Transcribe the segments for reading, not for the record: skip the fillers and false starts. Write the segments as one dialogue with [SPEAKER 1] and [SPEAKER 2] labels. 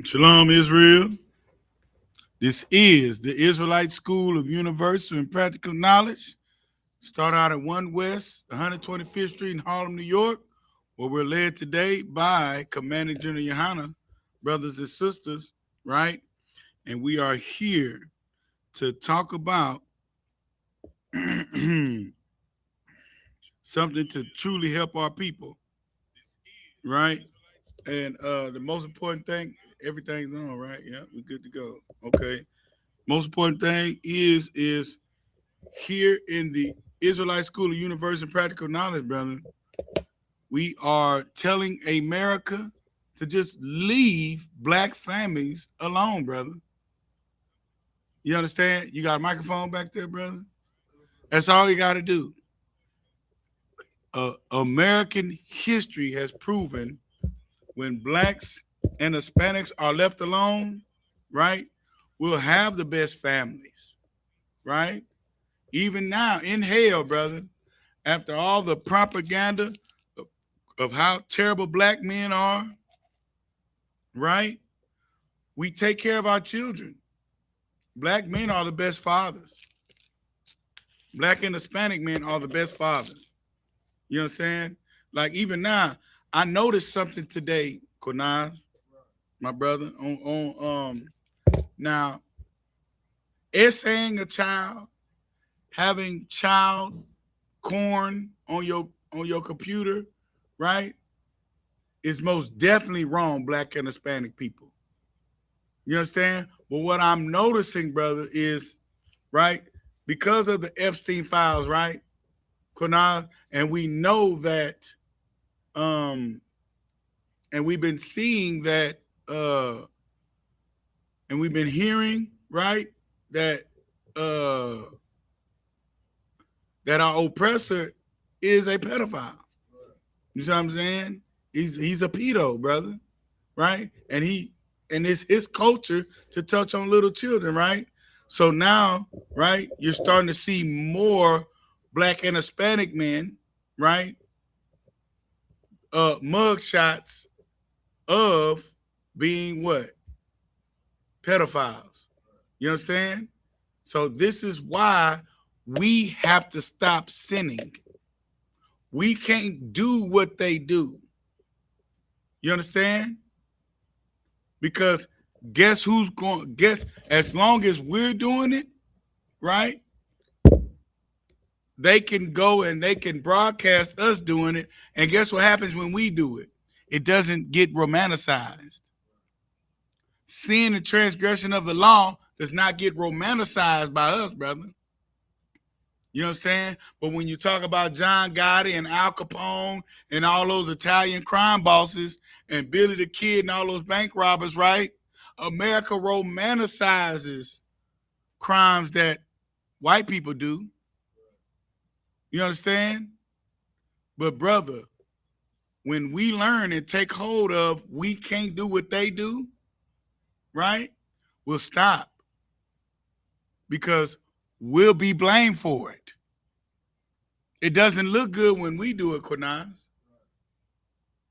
[SPEAKER 1] Shalom, Israel. This is the Israelite School of Universal and Practical Knowledge. Start out at 1 West, 125th Street in Harlem, New York, where we're led today by Commanding General YAHANNA, brothers and sisters, right? And we are here to talk about something to truly help our people, right? And the most important thing, everything's on, right? Yeah, we're good to go. Okay. Most important thing is here in the Israelite School of Universal and Practical Knowledge, brother, we are telling America to just leave black families alone, brother. You understand? You got a microphone back there, brother? That's all you got to do. American history has proven when blacks and Hispanics are left alone, right, we'll have the best families, right? Even now in hell, brother, after all the propaganda of how terrible black men are, right? We take care of our children. Black men are the best fathers. Black and Hispanic men are the best fathers. You understand? Like even now, I noticed something today, Konaz, my brother, on now, essaying a child, having child corn on your computer, right, is most definitely wrong, black and Hispanic people. You understand? But what I'm noticing, brother, is, right, because of the Epstein files, right, Konal, and we know that, and we've been seeing that, and we've been hearing, right, that that our oppressor is a pedophile. You see what I'm saying? He's a pedo, brother, right? And it's his culture to touch on little children, right? So now, right, you're starting to see more black and Hispanic men, right, mug shots of being what? Pedophiles. You understand? So this is why we have to stop sinning. We can't do what they do. You understand? Because guess as long as we're doing it, right? They can go and they can broadcast us doing it. And guess what happens when we do it? It doesn't get romanticized. Sin and transgression of the law does not get romanticized by us, brother. You understand? But when you talk about John Gotti and Al Capone and all those Italian crime bosses and Billy the Kid and all those bank robbers, right? America romanticizes crimes that white people do. You understand? But brother, when we learn and take hold of we can't do what they do, right? We'll stop. Because we'll be blamed for it. It doesn't look good when we do it, Konaz.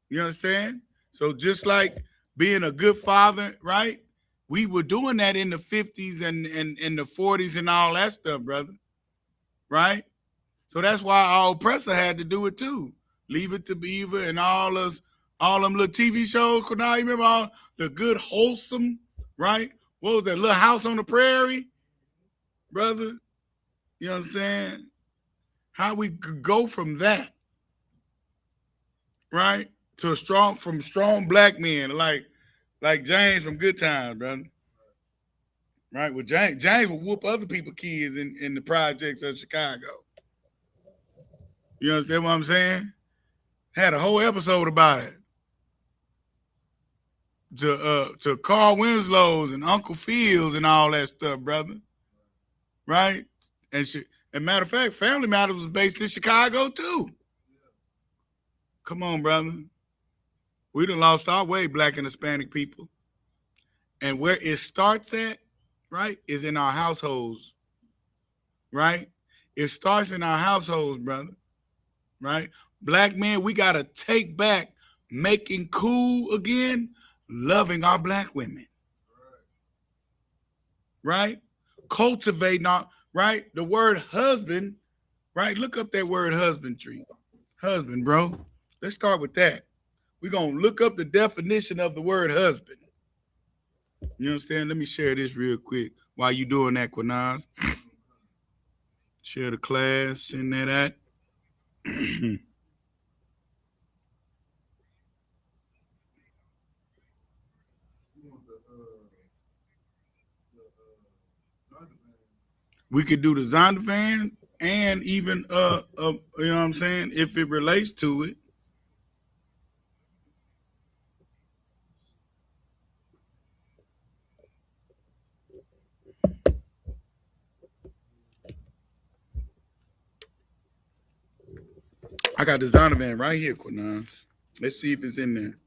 [SPEAKER 1] You understand? So just like being a good father, right? We were doing that in the 50s and the 40s and all that stuff, brother. Right? So that's why our oppressor had to do it too. Leave It to Beaver and all them little TV shows. Konaz, you remember all the good, wholesome, right? What was that, Little House on the Prairie? Brother, you understand how we could go from that, right, to strong black men like James from Good Times, brother. Right? Well, James would whoop other people's kids in the projects of Chicago. You understand what I'm saying? Had a whole episode about it. To Carl Winslow's and Uncle Phil's and all that stuff, brother. Right? And matter of fact, Family Matters was based in Chicago too. Come on, brother. We done lost our way, black and Hispanic people. And where it starts at, right, is in our households. right? It starts in our households, brother, right? Black men, we got to take back making cool again, loving our black women, right? Cultivating our, right? The word husband, right? Look up that word husbandry. Husband, bro. Let's start with that. We're going to look up the definition of the word husband. You understand? Let me share this real quick while you doing that, Quinaz. Share the class, send that at. We could do the Zondervan and even you know what I'm saying, if it relates to it. I got the Zondervan right here, Quinaz. Let's see if it's in there.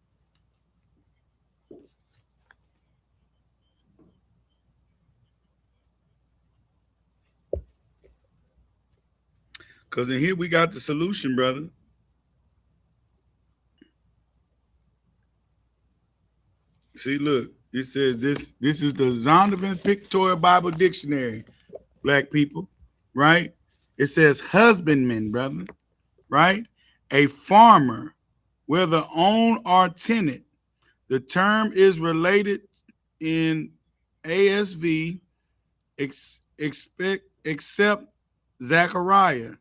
[SPEAKER 1] Because in here we got the solution, brother. See, look, it says this is the Zondervan Pictorial Bible Dictionary, black people, right? It says husbandman, brother, right? A farmer, whether own or tenant. The term is related in ASV, except Zechariah,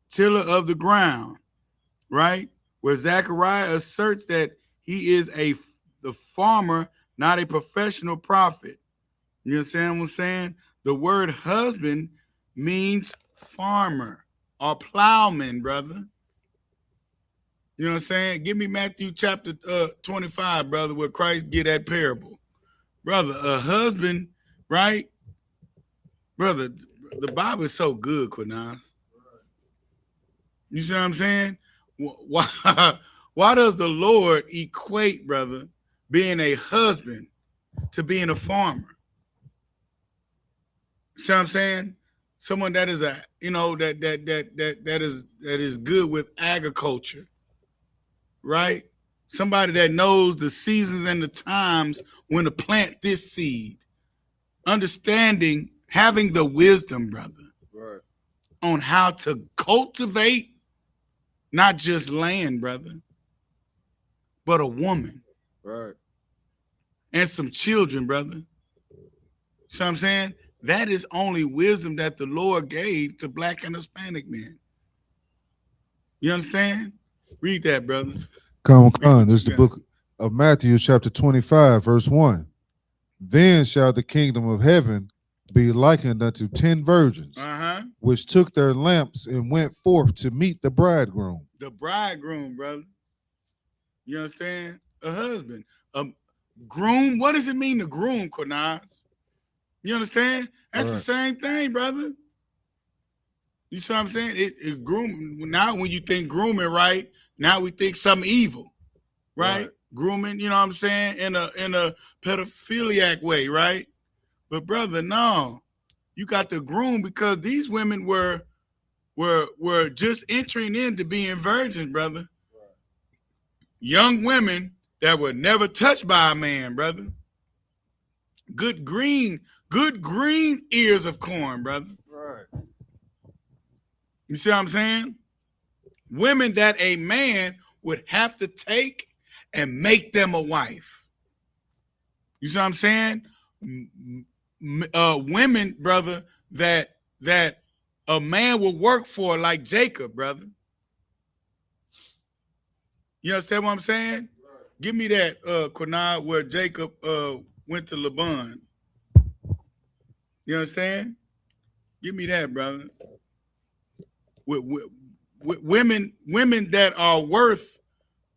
[SPEAKER 1] tiller of the ground, right? Where Zechariah asserts that he is the farmer, not a professional prophet. You understand what I'm saying? The word husband means farmer or plowman, brother. You know what I'm saying? Give me Matthew chapter 25, brother, where Christ get that parable. Brother, a husband, right? Brother, the Bible is so good, Quinaz. You see what I'm saying? Why does the Lord equate, brother, being a husband to being a farmer? See what I'm saying? Someone that is that is good with agriculture, right? Somebody that knows the seasons and the times when to plant this seed. Understanding, having the wisdom, brother, right, on how to cultivate not just land, brother, but a woman. Right. And some children, brother. So I'm saying that is only wisdom that the Lord gave to black and Hispanic men. You understand? Read that, brother.
[SPEAKER 2] Come. This is the book of Matthew, chapter 25, verse 1. Then shall the kingdom of heaven be likened unto 10 virgins, which took their lamps and went forth to meet the bridegroom.
[SPEAKER 1] The bridegroom, brother. You understand? A husband. A groom. What does it mean to groom, Quinaz? You understand? That's right. The same thing, brother. You see what I'm saying? It groom. Now when you think grooming, right? Now we think something evil, right? Grooming, you know what I'm saying? In a pedophiliac way, right? But brother, no. You got the groom because these women were just entering into being virgins, brother. Young women that were never touched by a man, brother. Good green ears of corn, brother. Right. You see what I'm saying? Women that a man would have to take and make them a wife. You see what I'm saying? Women, brother, that a man will work for, like Jacob, brother. You understand what I'm saying? Right. Give me that, Quinad, where Jacob went to Laban. You understand? Give me that, brother. Women that are worth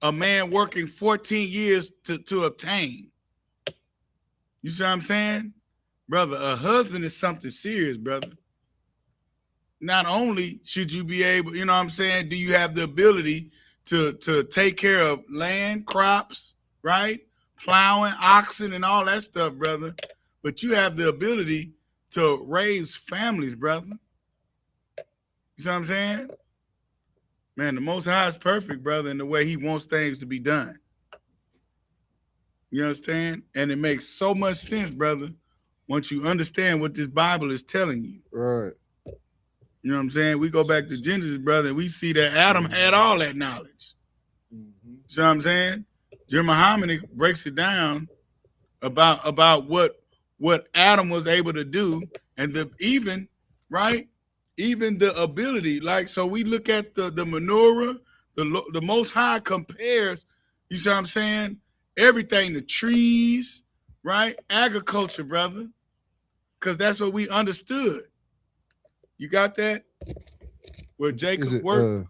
[SPEAKER 1] a man working 14 years to obtain. You see what I'm saying? Brother, a husband is something serious, brother. Not only should you be able, you know what I'm saying, do you have the ability to take care of land, crops, right? Plowing, oxen, and all that stuff, brother. But you have the ability to raise families, brother. You see what I'm saying? Man, the Most High is perfect, brother, in the way he wants things to be done. You understand? And it makes so much sense, brother, once you understand what this Bible is telling you.
[SPEAKER 2] Right.
[SPEAKER 1] You know what I'm saying? We go back to Genesis, brother, and we see that Adam had all that knowledge. Mm-hmm. You see what I'm saying? Muhammad breaks it down about what Adam was able to do, and even the ability. Like, so we look at the menorah, the Most High compares, you see what I'm saying? Everything, the trees, right? Agriculture, brother. Because that's what we understood. You got that? Where Jacob worked.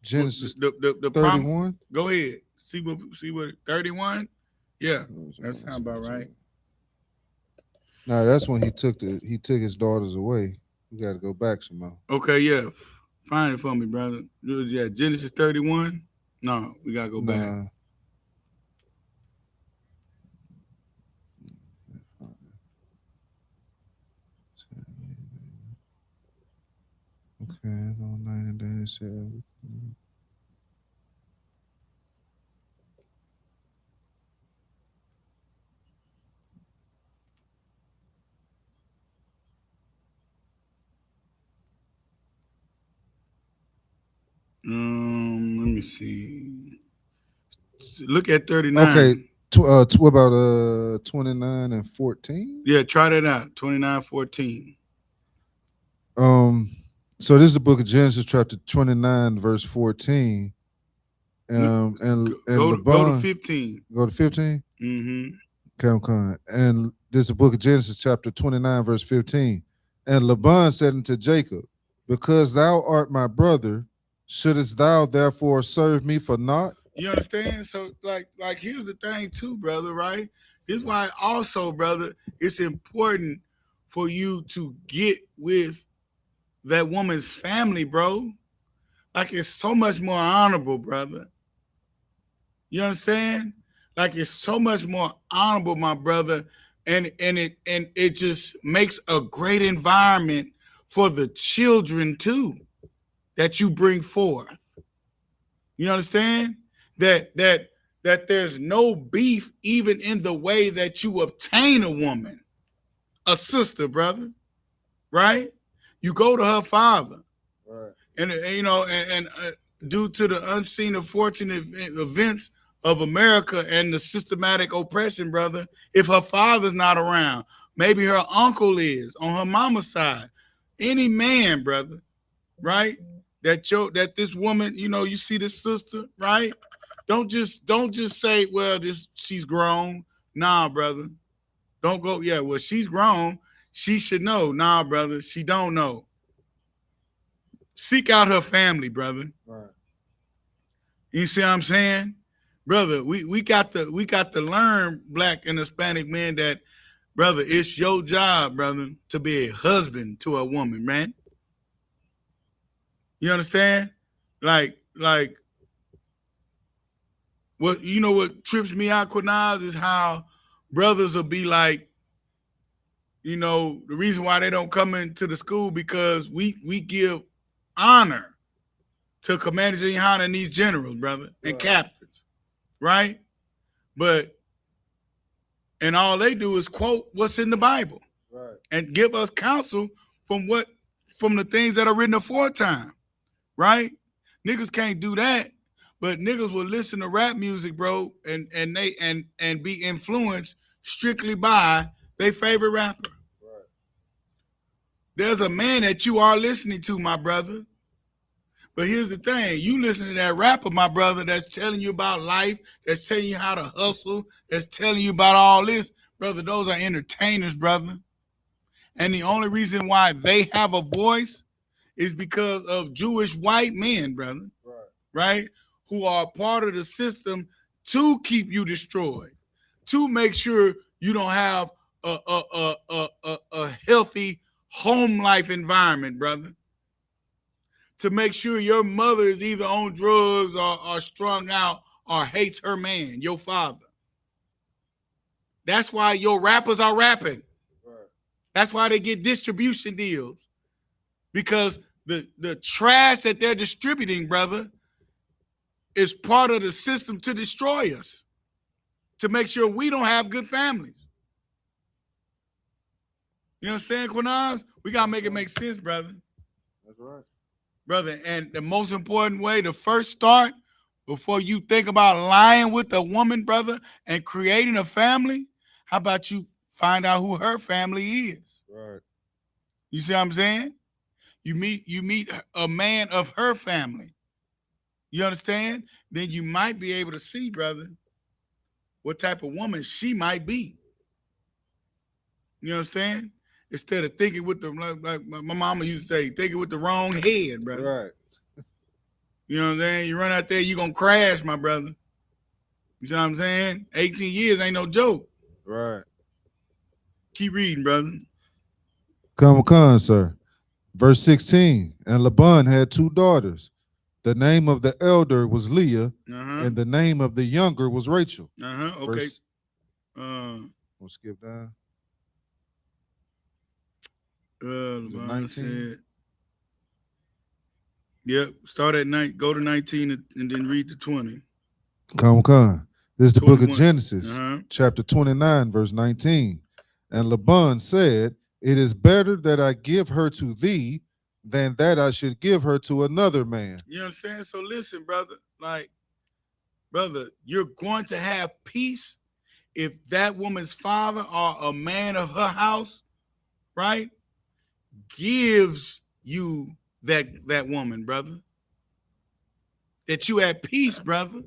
[SPEAKER 2] Genesis
[SPEAKER 1] the
[SPEAKER 2] 31.
[SPEAKER 1] Go ahead. See what 31? Yeah. That sounds about right.
[SPEAKER 2] No, that's when he took his daughters away. We got to go back some more.
[SPEAKER 1] Okay, yeah. Find it for me, brother. It was, Genesis 31. No, we got to go back.
[SPEAKER 2] Okay, 9 and then it said.
[SPEAKER 1] Let me see. Look at 39.
[SPEAKER 2] Okay. What about 29 and 14?
[SPEAKER 1] Yeah, try that out. 29:14.
[SPEAKER 2] So this is the book of Genesis, chapter 29, verse 14. And
[SPEAKER 1] go to 15.
[SPEAKER 2] Go to 15?
[SPEAKER 1] Mm-hmm.
[SPEAKER 2] Okay. And this is the book of Genesis, chapter 29, verse 15. And Laban said unto Jacob, because thou art my brother, shouldest thou therefore serve me for naught?
[SPEAKER 1] You understand? So, like here's the thing too, brother, right? This is why also, brother, it's important for you to get with that woman's family, bro. Like, it's so much more honorable, brother. You understand? Like, it's so much more honorable, my brother, and it just makes a great environment for the children too that you bring forth. You understand? That there's no beef even in the way that you obtain a woman, a sister, brother, right? You go to her father, right? And due to the unseen unfortunate events of America and the systematic oppression, brother, if her father's not around, maybe her uncle is on her mama's side, any man, brother, right? That this woman, you see this sister, right? Don't just say, well, she's grown. Nah, brother. Don't go, yeah, well, she's grown. She should know. Nah, brother, she don't know. Seek out her family, brother. Right. You see what I'm saying? Brother, we got to learn, Black and Hispanic men, that, brother, it's your job, brother, to be a husband to a woman, man. You understand? Like what trips me out, Quinaz, is how brothers will be like, the reason why they don't come into the school because we give honor to commanders of YAHANNA and these generals, brother, and captains, right? And all they do is quote what's in the Bible, right, and give us counsel from the things that are written aforetime, right? Niggas can't do that. But niggas will listen to rap music, bro, and be influenced strictly by their favorite rapper. Right. There's a man that you are listening to, my brother. But here's the thing. You listen to that rapper, my brother, that's telling you about life, that's telling you how to hustle, that's telling you about all this. Brother, those are entertainers, brother. And the only reason why they have a voice is because of Jewish white men, brother. Right? Who are part of the system to keep you destroyed, to make sure you don't have a healthy home life environment, brother. To make sure your mother is either on drugs or strung out or hates her man, your father. That's why your rappers are rapping. Right. That's why they get distribution deals. Because the trash that they're distributing, brother, is part of the system to destroy us, to make sure we don't have good families. You know what I'm saying, Quinaz? We got to make it make sense, brother.
[SPEAKER 2] That's right.
[SPEAKER 1] Brother, and the most important way to first start, before you think about lying with a woman, brother, and creating a family, how about you find out who her family is?
[SPEAKER 2] Right.
[SPEAKER 1] You see what I'm saying? You meet a man of her family. You understand? Then you might be able to see, brother, what type of woman she might be. You understand? Instead of thinking with the, like my mama used to say, thinking with the wrong head, brother.
[SPEAKER 2] Right.
[SPEAKER 1] You know what I'm saying? You run out there, you're going to crash, my brother. You see what I'm saying? 18 years ain't no joke.
[SPEAKER 2] Right.
[SPEAKER 1] Keep reading, brother.
[SPEAKER 2] Come on, sir. Verse 16, and Laban had 2 daughters. The name of the elder was Leah, and the name of the younger was Rachel.
[SPEAKER 1] Okay.
[SPEAKER 2] Verse, we'll skip down.
[SPEAKER 1] Laban said, yep, start at 9, go to 19 and then read to 20.
[SPEAKER 2] Come. This is the
[SPEAKER 1] 21.
[SPEAKER 2] book of Genesis, chapter 29, verse 19. And Laban said, it is better that I give her to thee than that I should give her to another man.
[SPEAKER 1] You know what I'm saying? So listen, brother, brother, you're going to have peace if that woman's father or a man of her house, right, gives you that woman, brother. That you at peace, brother.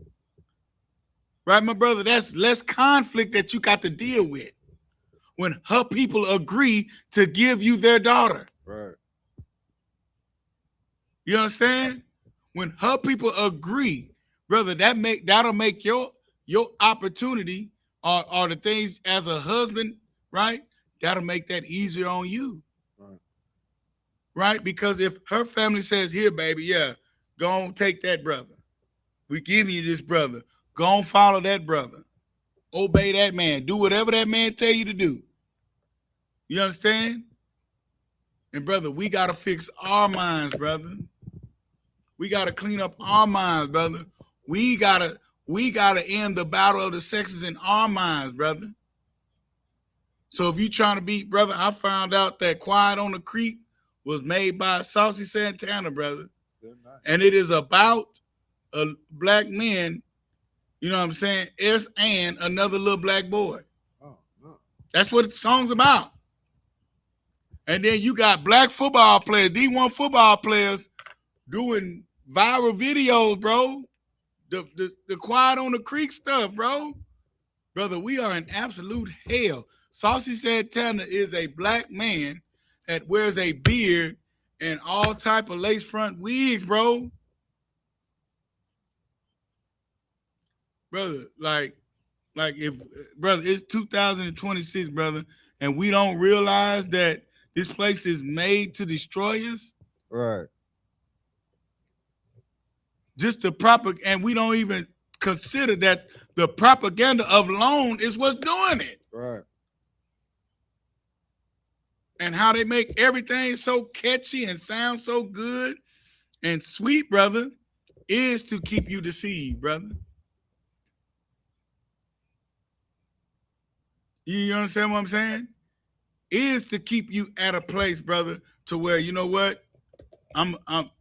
[SPEAKER 1] Right, my brother? That's less conflict that you got to deal with when her people agree to give you their daughter.
[SPEAKER 2] Right.
[SPEAKER 1] You understand? When her people agree, brother, that'll make your opportunity or the things as a husband, right? That'll make that easier on you. Right? Because if her family says, here, baby, yeah, go on, take that brother. We giving you this brother. Go on, follow that brother. Obey that man. Do whatever that man tell you to do. You understand? And brother, we got to fix our minds, brother. We got to clean up our minds, brother. We got to end the battle of the sexes in our minds, brother. So if you trying to beat, brother, I found out that Quiet on the Creek was made by Saucy Santana, brother. And it is about a black man, you know what I'm saying, and another little black boy. Oh, no. That's what the song's about. And then you got black football players, D1 football players doing viral videos, bro. The Quiet on the Creek stuff, bro. Brother, we are in absolute hell. Saucy Santana is a black man that wears a beard and all type of lace front wigs, bro. Brother, like if, brother, it's 2026, brother, and we don't realize that this place is made to destroy us.
[SPEAKER 2] Right.
[SPEAKER 1] Just the and we don't even consider that the propaganda of loan is what's doing it.
[SPEAKER 2] Right.
[SPEAKER 1] And how they make everything so catchy and sound so good and sweet, brother, is to keep you deceived, brother. You understand what I'm saying? Is to keep you at a place, brother, to where, you know what? I'm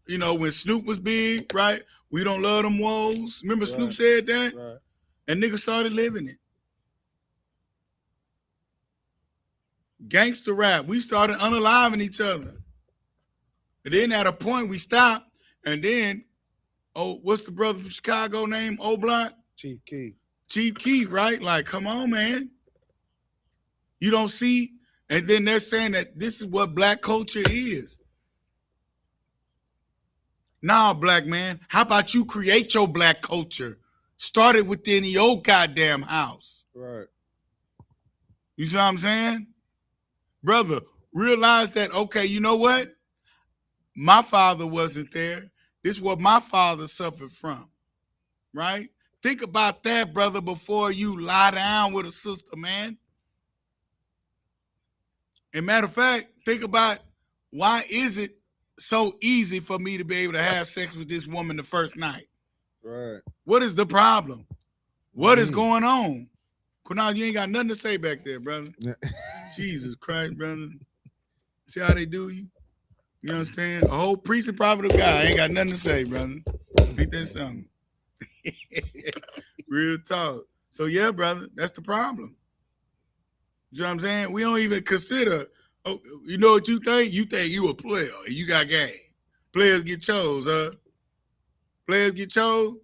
[SPEAKER 1] you know, when Snoop was big, right? We don't love them woes. Remember Snoop said that? Right. And niggas started living it. Gangster rap. We started unaliving each other. And then at a point we stopped. And then, what's the brother from Chicago name? Old Block?
[SPEAKER 2] Chief Keef.
[SPEAKER 1] Chief Keef, right? Like, come on, man. You don't see? And then they're saying that this is what black culture is. Nah, black man, how about you create your black culture? Start it within your goddamn house.
[SPEAKER 2] Right.
[SPEAKER 1] You see what I'm saying? Brother, realize that, okay, you know what? My father wasn't there. This is what my father suffered from, right? Think about that, brother, before you lie down with a sister, man. And matter of fact, think about why is it so easy for me to be able to have sex with this woman the first night?
[SPEAKER 2] Right.
[SPEAKER 1] What is the problem? What is going on? Kunal, you ain't got nothing to say back there, brother. Jesus Christ, brother. See how they do you? You understand? A whole priest and prophet of God ain't got nothing to say, brother. Ain't that something? Real talk. So yeah, brother, that's the problem. You know what I'm saying? We don't even consider. Oh, you know what you think? You think you a player and you got game. Players get chose, Players get chose,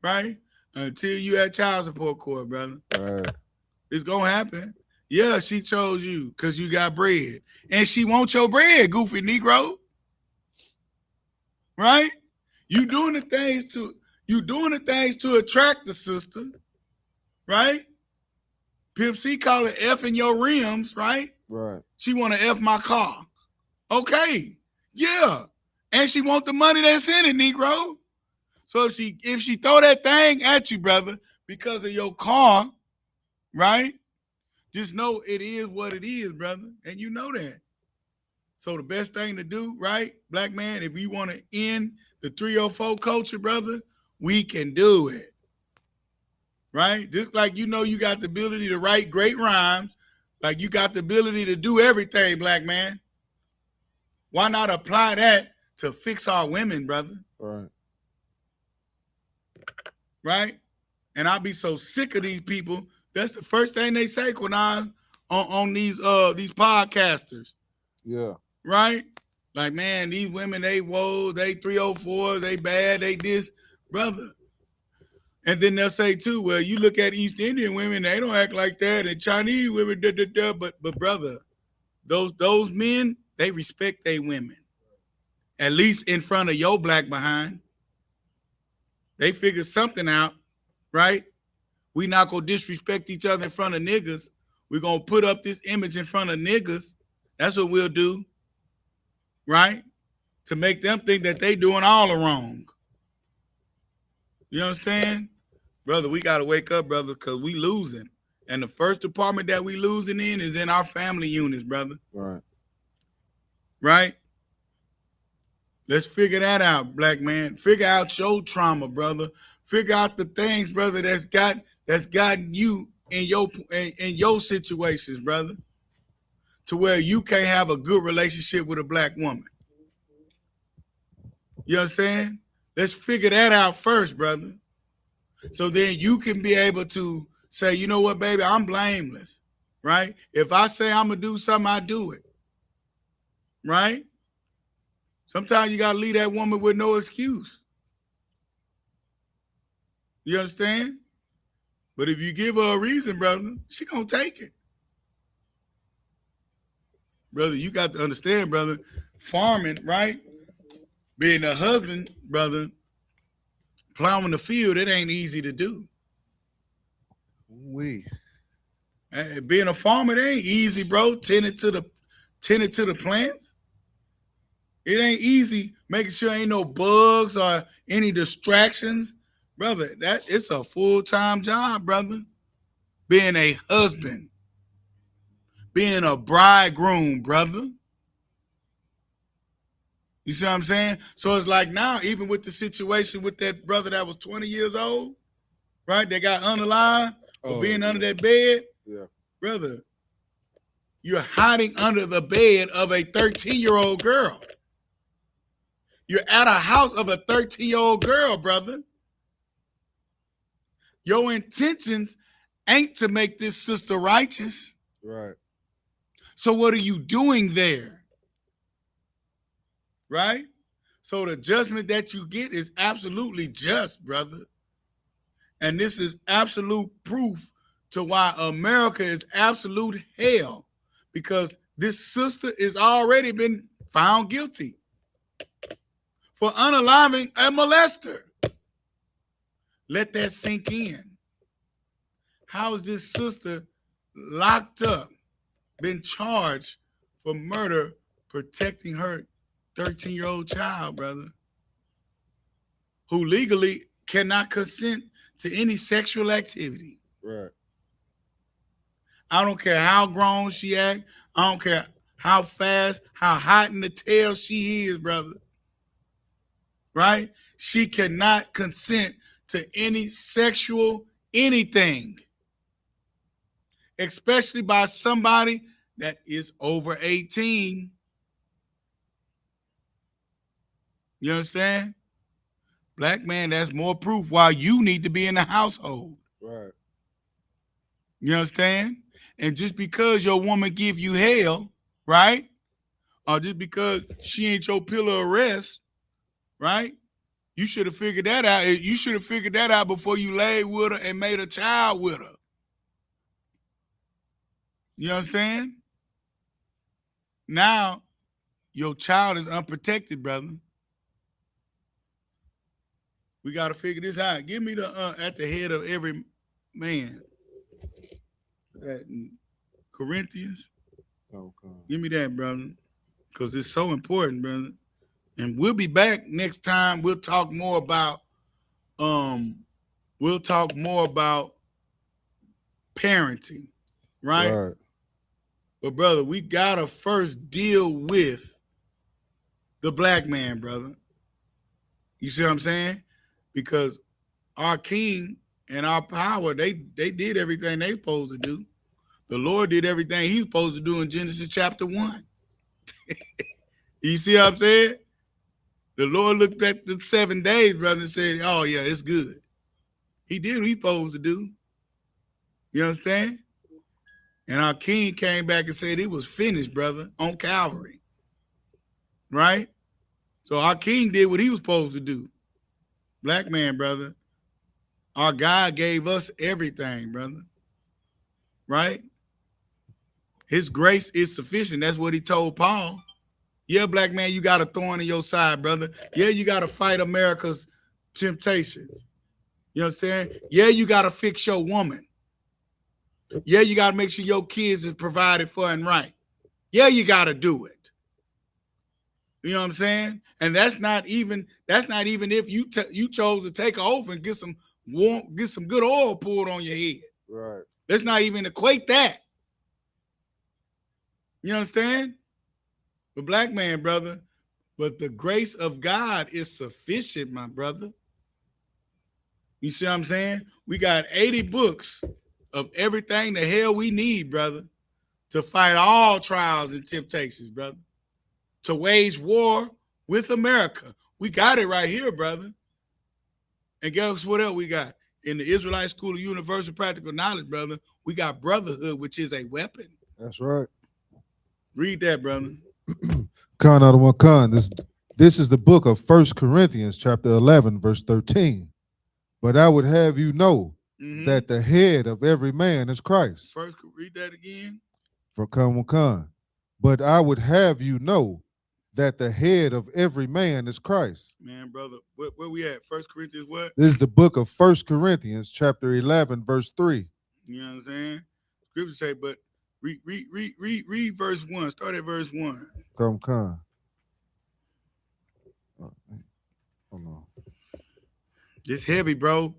[SPEAKER 1] right? Until you at child support court, brother.
[SPEAKER 2] Right.
[SPEAKER 1] It's gonna happen. Yeah, she chose you because you got bread. And she wants your bread, goofy Negro. Right? You doing the things to attract the sister, right? Pimp C call it F in your rims, right?
[SPEAKER 2] Right.
[SPEAKER 1] She want to F my car. Okay. Yeah. And she want the money that's in it, Negro. So if she throw that thing at you, brother, because of your car, right? Just know it is what it is, brother. And you know that. So the best thing to do, right, black man, if you want to end the 304 culture, brother, we can do it. Right? Just like you know you got the ability to write great rhymes, like you got the ability to do everything, black man. Why not apply that to fix our women, brother?
[SPEAKER 2] Right.
[SPEAKER 1] Right? And I'll be so sick of these people. That's the first thing they say when I'm on these podcasters.
[SPEAKER 2] Yeah.
[SPEAKER 1] Right? Like, man, these women, they 304, they bad, they this, brother. And then they'll say too, well, you look at East Indian women, they don't act like that, and Chinese women, but brother, those men, they respect their women. At least in front of your black behind. They figure something out, right? We not gonna disrespect each other in front of niggas. We're gonna put up this image in front of niggas. That's what we'll do. Right? To make them think that they doing all the wrong. You understand? Brother, we got to wake up, brother, because we losing. And the first department that we losing in is in our family units, brother.
[SPEAKER 2] Right.
[SPEAKER 1] Right? Let's figure that out, black man. Figure out your trauma, brother. Figure out the things, brother, that's gotten you in your situations, brother, to where you can't have a good relationship with a black woman. You understand? Let's figure that out first, brother. So then you can be able to say, you know what, baby, I'm blameless, right? If I say I'm going to do something, I do it, right? Sometimes you got to leave that woman with no excuse. You understand? But if you give her a reason, brother, she going to take it. Brother, you got to understand, brother, farming, right? Being a husband, brother, plowing the field, it ain't easy to do. Being a farmer, it ain't easy, bro. Tending to the plants. It ain't easy making sure ain't no bugs or any distractions. Brother, it's a full-time job, brother. Being a husband. Being a bridegroom, brother. You see what I'm saying? So it's like now, even with the situation with that brother that was 20 years old, right? That got unalive for being under that bed.
[SPEAKER 2] Yeah.
[SPEAKER 1] Brother, you're hiding under the bed of a 13-year-old girl. You're at a house of a 13-year-old girl, brother. Your intentions ain't to make this sister righteous.
[SPEAKER 2] Right.
[SPEAKER 1] So what are you doing there? Right? So the judgment that you get is absolutely just, brother. And this is absolute proof to why America is absolute hell, because this sister has already been found guilty for unaliving a molester. Let that sink in. How is this sister locked up, been charged for murder, protecting her 13-year-old child, brother, who legally cannot consent to any sexual activity?
[SPEAKER 2] Right.
[SPEAKER 1] I don't care how grown she act. I don't care how fast, how hot in the tail she is, brother. Right? She cannot consent to any sexual anything, especially by somebody that is over 18. You understand? Black man, that's more proof why you need to be in the household.
[SPEAKER 2] Right.
[SPEAKER 1] You understand? And just because your woman give you hell, right? Or just because she ain't your pillar of rest, right? You should have figured that out. You should have figured that out before you laid with her and made a child with her. You understand? Now, your child is unprotected, brother. We got to figure this out. Give me the at the head of every man. Corinthians. Okay. Give me that, brother. Because it's so important, brother. And we'll be back next time. We'll talk more about parenting, right? But brother, we gotta first deal with the black man, brother. You see what I'm saying? Because our king and our power, they did everything they supposed to do. The Lord did everything he was supposed to do in Genesis chapter 1. You see what I'm saying? The Lord looked at the 7 days, brother, and said, oh, yeah, it's good. He did what he supposed to do. You understand? And our king came back and said it was finished, brother, on Calvary. Right? So our king did what he was supposed to do. Black man, brother. Our God gave us everything, brother. Right? His grace is sufficient. That's what he told Paul. Yeah, black man, you got a thorn in your side, brother. Yeah, you got to fight America's temptations. You understand? Yeah, you got to fix your woman. Yeah, you got to make sure your kids is provided for and right. Yeah, you got to do it. You know what I'm saying? And that's not even if you chose to take an oath and get some good oil poured on your head.
[SPEAKER 2] Right.
[SPEAKER 1] Let's not even equate that. You understand? But black man, brother, but the grace of God is sufficient, my brother. You see what I'm saying? We got 80 books of everything the hell we need, brother, to fight all trials and temptations, brother, to wage war with America. We got it right here, brother. And guess what else we got? In the Israelite School of Universal Practical Knowledge, brother, we got brotherhood, which is a weapon.
[SPEAKER 2] That's right.
[SPEAKER 1] Read that, brother.
[SPEAKER 2] Khan out of one Khan. This is the book of 1 Corinthians, chapter 11, verse 13. But I would have you know that the head of every man is Christ.
[SPEAKER 1] First, read that again.
[SPEAKER 2] For Khan. But I would have you know that the head of every man is Christ.
[SPEAKER 1] Man, brother, where we at? 1 Corinthians what?
[SPEAKER 2] This is the book of 1 Corinthians, chapter 11, verse 3.
[SPEAKER 1] You know what I'm saying? Scripture say, but read verse 1. Start at verse 1.
[SPEAKER 2] Khan. Hold on.
[SPEAKER 1] This heavy, bro.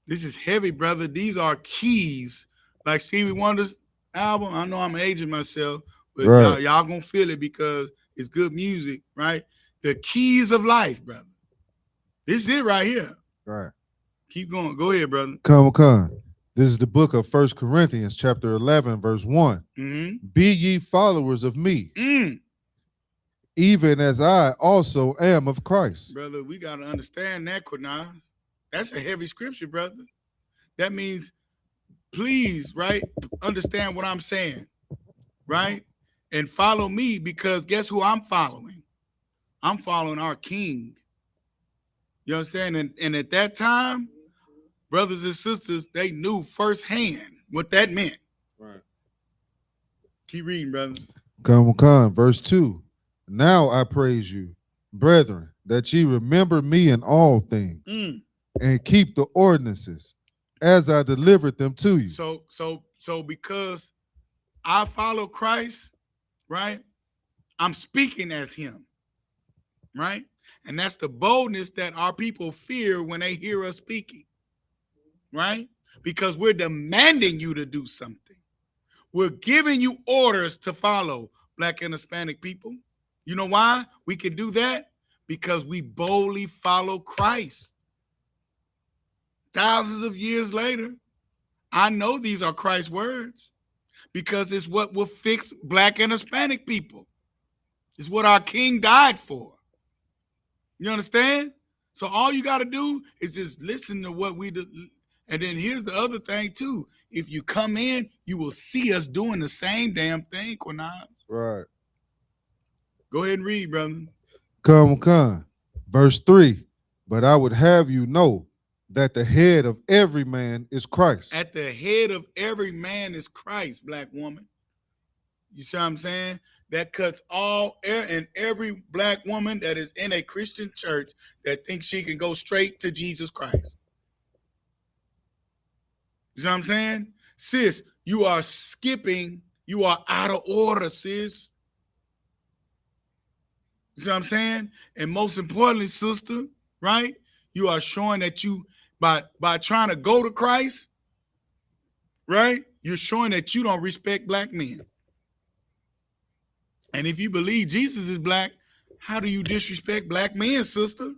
[SPEAKER 1] This is heavy, brother. These are keys. Like Stevie Wonder's album. I know I'm aging myself, but right. y'all gonna feel it because it's good music, right? The keys of life, brother. This is it right here.
[SPEAKER 2] Right.
[SPEAKER 1] Keep going. Go ahead, brother.
[SPEAKER 2] Khan. This is the book of 1 Corinthians, chapter 11, verse 1. Be ye followers of me, even as I also am of Christ.
[SPEAKER 1] Brother, we got to understand that, Quinaz. That's a heavy scripture, brother. That means, please, right, understand what I'm saying, right? And follow me, because guess who I'm following? I'm following our King. You understand? And at that time, brothers and sisters, they knew firsthand what that meant.
[SPEAKER 2] Right.
[SPEAKER 1] Keep reading, brother.
[SPEAKER 2] Khan, verse 2. Now I praise you, brethren, that ye remember me in all things and keep the ordinances as I delivered them to you.
[SPEAKER 1] So because I follow Christ, right? I'm speaking as him, right? And that's the boldness that our people fear when they hear us speaking, right? Because we're demanding you to do something. We're giving you orders to follow, Black and Hispanic people. You know why we can do that? Because we boldly follow Christ. Thousands of years later, I know these are Christ's words because it's what will fix Black and Hispanic people. It's what our King died for. You understand? So all you got to do is just listen to what we do. And then here's the other thing too. If you come in, you will see us doing the same damn thing, Quinaz.
[SPEAKER 2] Right.
[SPEAKER 1] Go ahead and read, brother.
[SPEAKER 2] Come. Verse 3. But I would have you know that the head of every man is Christ.
[SPEAKER 1] At the head of every man is Christ, black woman. You see what I'm saying? That cuts all and every black woman that is in a Christian church that thinks she can go straight to Jesus Christ. You see what I'm saying? Sis, you are skipping. You are out of order, sis. You see what I'm saying? And most importantly, sister, right? You are showing that you, by trying to go to Christ, right? You're showing that you don't respect black men. And if you believe Jesus is black, how do you disrespect black men, sister?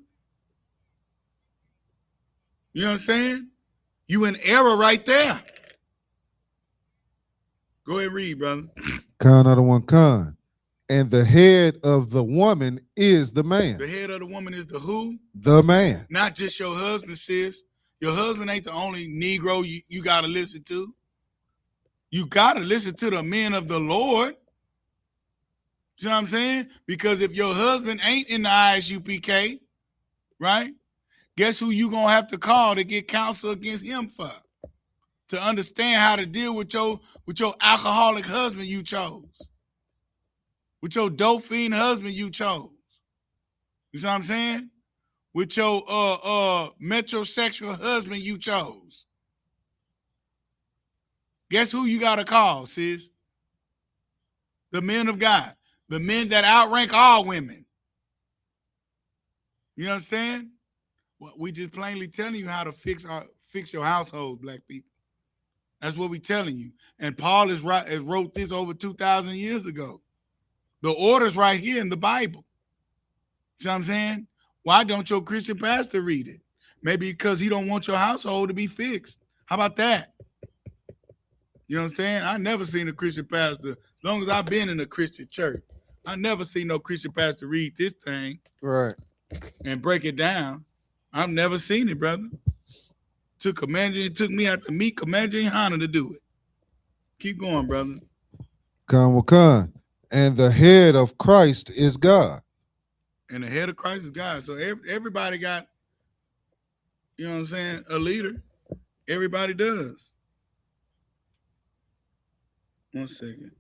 [SPEAKER 1] You understand? You in error right there. Go ahead and read, brother.
[SPEAKER 2] Another one. And the head of the woman is the man.
[SPEAKER 1] The head of the woman is the who?
[SPEAKER 2] The man.
[SPEAKER 1] Not just your husband, sis. Your husband ain't the only Negro you got to listen to. You got to listen to the men of the Lord. You know what I'm saying? Because if your husband ain't in the I.S.U.P.K, right? Guess who you going to have to call to get counsel against him for? To understand how to deal with your alcoholic husband you chose. With your dope fiend husband you chose. You know what I'm saying? With your metrosexual husband you chose. Guess who you got to call, sis? The men of God. The men that outrank all women. You know what I'm saying? Well, we just plainly telling you how to fix your household, black people. That's what we telling you. And Paul has wrote this over 2,000 years ago. The order's right here in the Bible. You know what I'm saying? Why don't your Christian pastor read it? Maybe because he don't want your household to be fixed. How about that? You understand? I never seen a Christian pastor, as long as I've been in a Christian church, I never seen no Christian pastor read this thing.
[SPEAKER 2] Right.
[SPEAKER 1] And break it down. I've never seen it, brother. It took me out to meet Commander YAHANNA to do it. Keep going, brother.
[SPEAKER 2] Come. And the head of Christ is God.
[SPEAKER 1] And the head of Christ is God. So everybody got, you know what I'm saying, a leader. Everybody does. 1 second.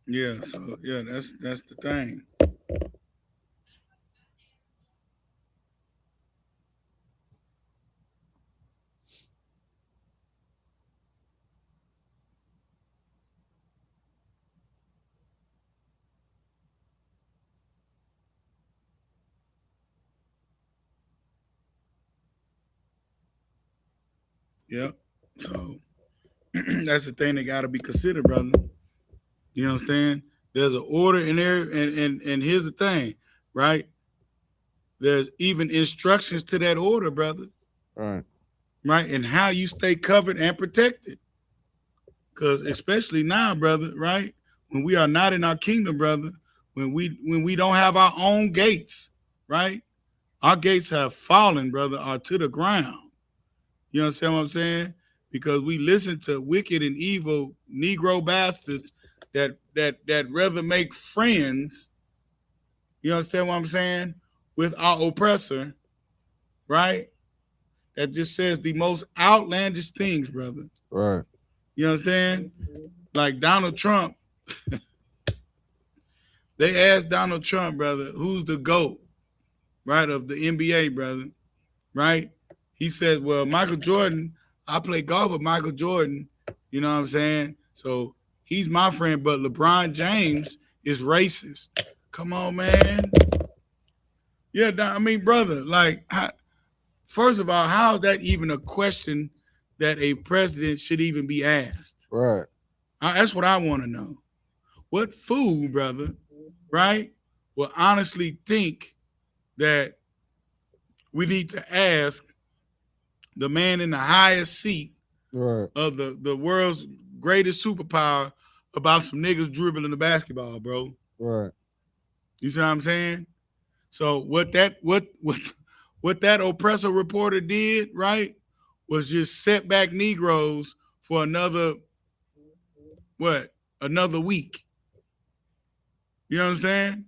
[SPEAKER 1] Yeah, so yeah, that's the thing. Yep. So that's the thing that got to be considered, brother. You understand? There's an order in there, and here's the thing, right? There's even instructions to that order, brother.
[SPEAKER 2] Right.
[SPEAKER 1] Right, and how you stay covered and protected. Because especially now, brother, right? When we are not in our kingdom, brother, when we don't have our own gates, right? Our gates have fallen, brother, or to the ground. You understand what I'm saying? Because we listen to wicked and evil Negro bastards that rather make friends, you understand what I'm saying, with our oppressor, right? That just says the most outlandish things, brother.
[SPEAKER 2] Right.
[SPEAKER 1] You understand? Like Donald Trump They asked Donald Trump, brother, who's the GOAT, right, of the NBA, brother, right? He said, well, Michael Jordan, I play golf with Michael Jordan, you know what I'm saying? So he's my friend, but LeBron James is racist. Come on, man. Yeah, I mean, brother, like, first of all, how is that even a question that a president should even be asked?
[SPEAKER 2] Right.
[SPEAKER 1] That's what I want to know. What fool, brother, right, will honestly think that we need to ask the man in the highest seat of the world's greatest superpower about some niggas dribbling the basketball, bro?
[SPEAKER 2] Right.
[SPEAKER 1] You see what I'm saying? So what that oppressor reporter did, right, was just set back Negroes for another week. You understand?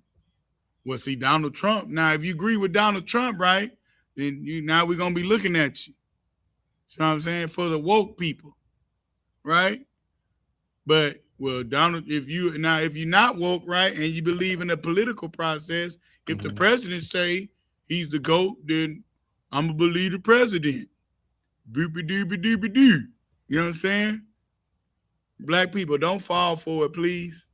[SPEAKER 1] Well, see, Donald Trump. Now, if you agree with Donald Trump, right, then now we're gonna be looking at you. You know what I'm saying? For the woke people, right? But well, Donald, if you're not woke, right, and you believe in the political process, if the president say he's the GOAT, then I'm gonna believe the president. Boopy doopy doopy doo. You know what I'm saying? Black people, don't fall for it, please.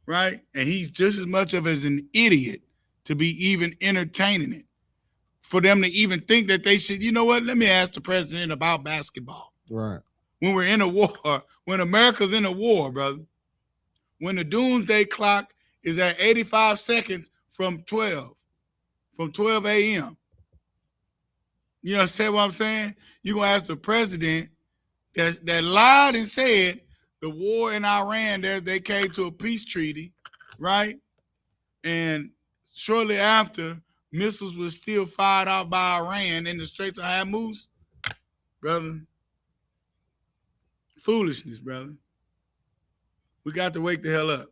[SPEAKER 1] Right? And he's just as much of as an idiot to be even entertaining it. For them to even think that they should, you know what? Let me ask the president about basketball.
[SPEAKER 2] Right.
[SPEAKER 1] When we're in a war, when America's in a war, brother, when the doomsday clock is at 85 seconds from 12 a.m. You understand what I'm saying? You're going to ask the president that lied and said the war in Iran, they came to a peace treaty, right? And shortly after, missiles were still fired off by Iran in the Straits of Hormuz. Brother, foolishness, brother. We got to wake the hell up.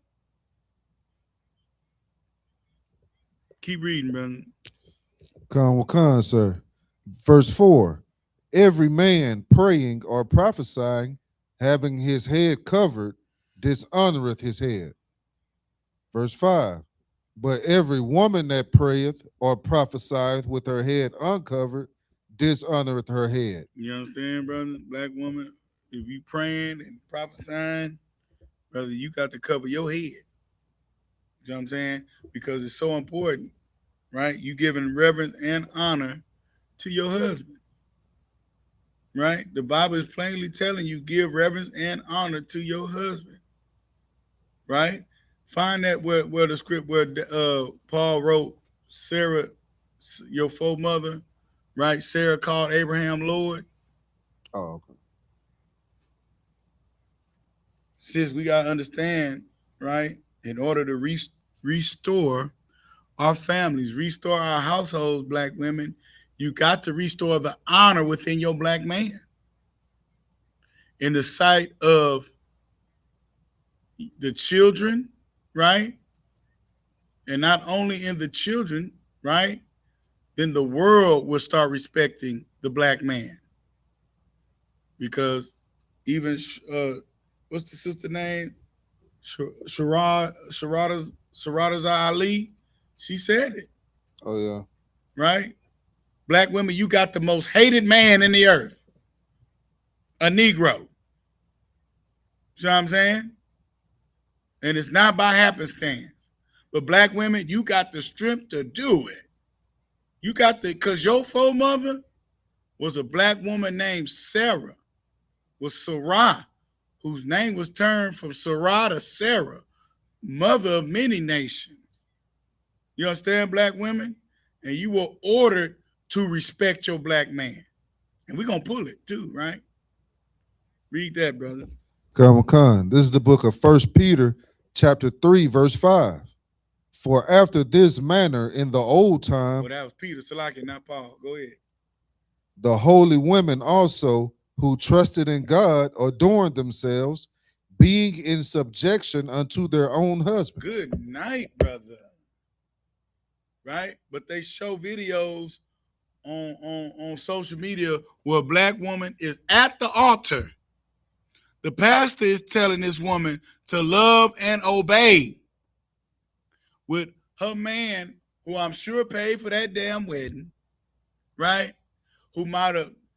[SPEAKER 1] Keep reading, brother.
[SPEAKER 2] Con, sir. Verse 4. Every man praying or prophesying, having his head covered, dishonoreth his head. Verse 5. But every woman that prayeth or prophesieth with her head uncovered, dishonoreth her head.
[SPEAKER 1] You understand, brother? Black woman, if you praying and prophesying, brother, you got to cover your head. You know what I'm saying? Because it's so important, right? You giving reverence and honor to your husband, right? The Bible is plainly telling you give reverence and honor to your husband, right? Find that where the script where Paul wrote, Sarah, your foemother, right? Sarah called Abraham Lord.
[SPEAKER 2] Oh, okay.
[SPEAKER 1] Sis, we got to understand, right? In order to restore our families, restore our households, black women, you got to restore the honor within your black man in the sight of the children, right? And not only in the children, right? Then the world will start respecting the black man. Because even, what's the sister name? Sharada Ali, she said it.
[SPEAKER 2] Oh, yeah.
[SPEAKER 1] Right? Black women, you got the most hated man in the earth. A Negro. You know what I'm saying? And it's not by happenstance. But black women, you got the strength to do it. You got because your foemother was a black woman named Sarah, was Sarah, whose name was turned from Sarah to Sarah, mother of many nations. You understand, black women? And you were ordered to respect your black man. And we're going to pull it too, right? Read that, brother.
[SPEAKER 2] Come. This is the book of 1 Peter, chapter 3, verse 5. For after this manner in the old time.
[SPEAKER 1] Well, that was Peter, Salaki, not Paul. Go ahead.
[SPEAKER 2] The holy women also who trusted in God adorned themselves, being in subjection unto their own husbands.
[SPEAKER 1] Good night, brother. Right? But they show videos on social media where a black woman is at the altar. The pastor is telling this woman to love and obey. with her man, who I'm sure paid for that damn wedding, right? Who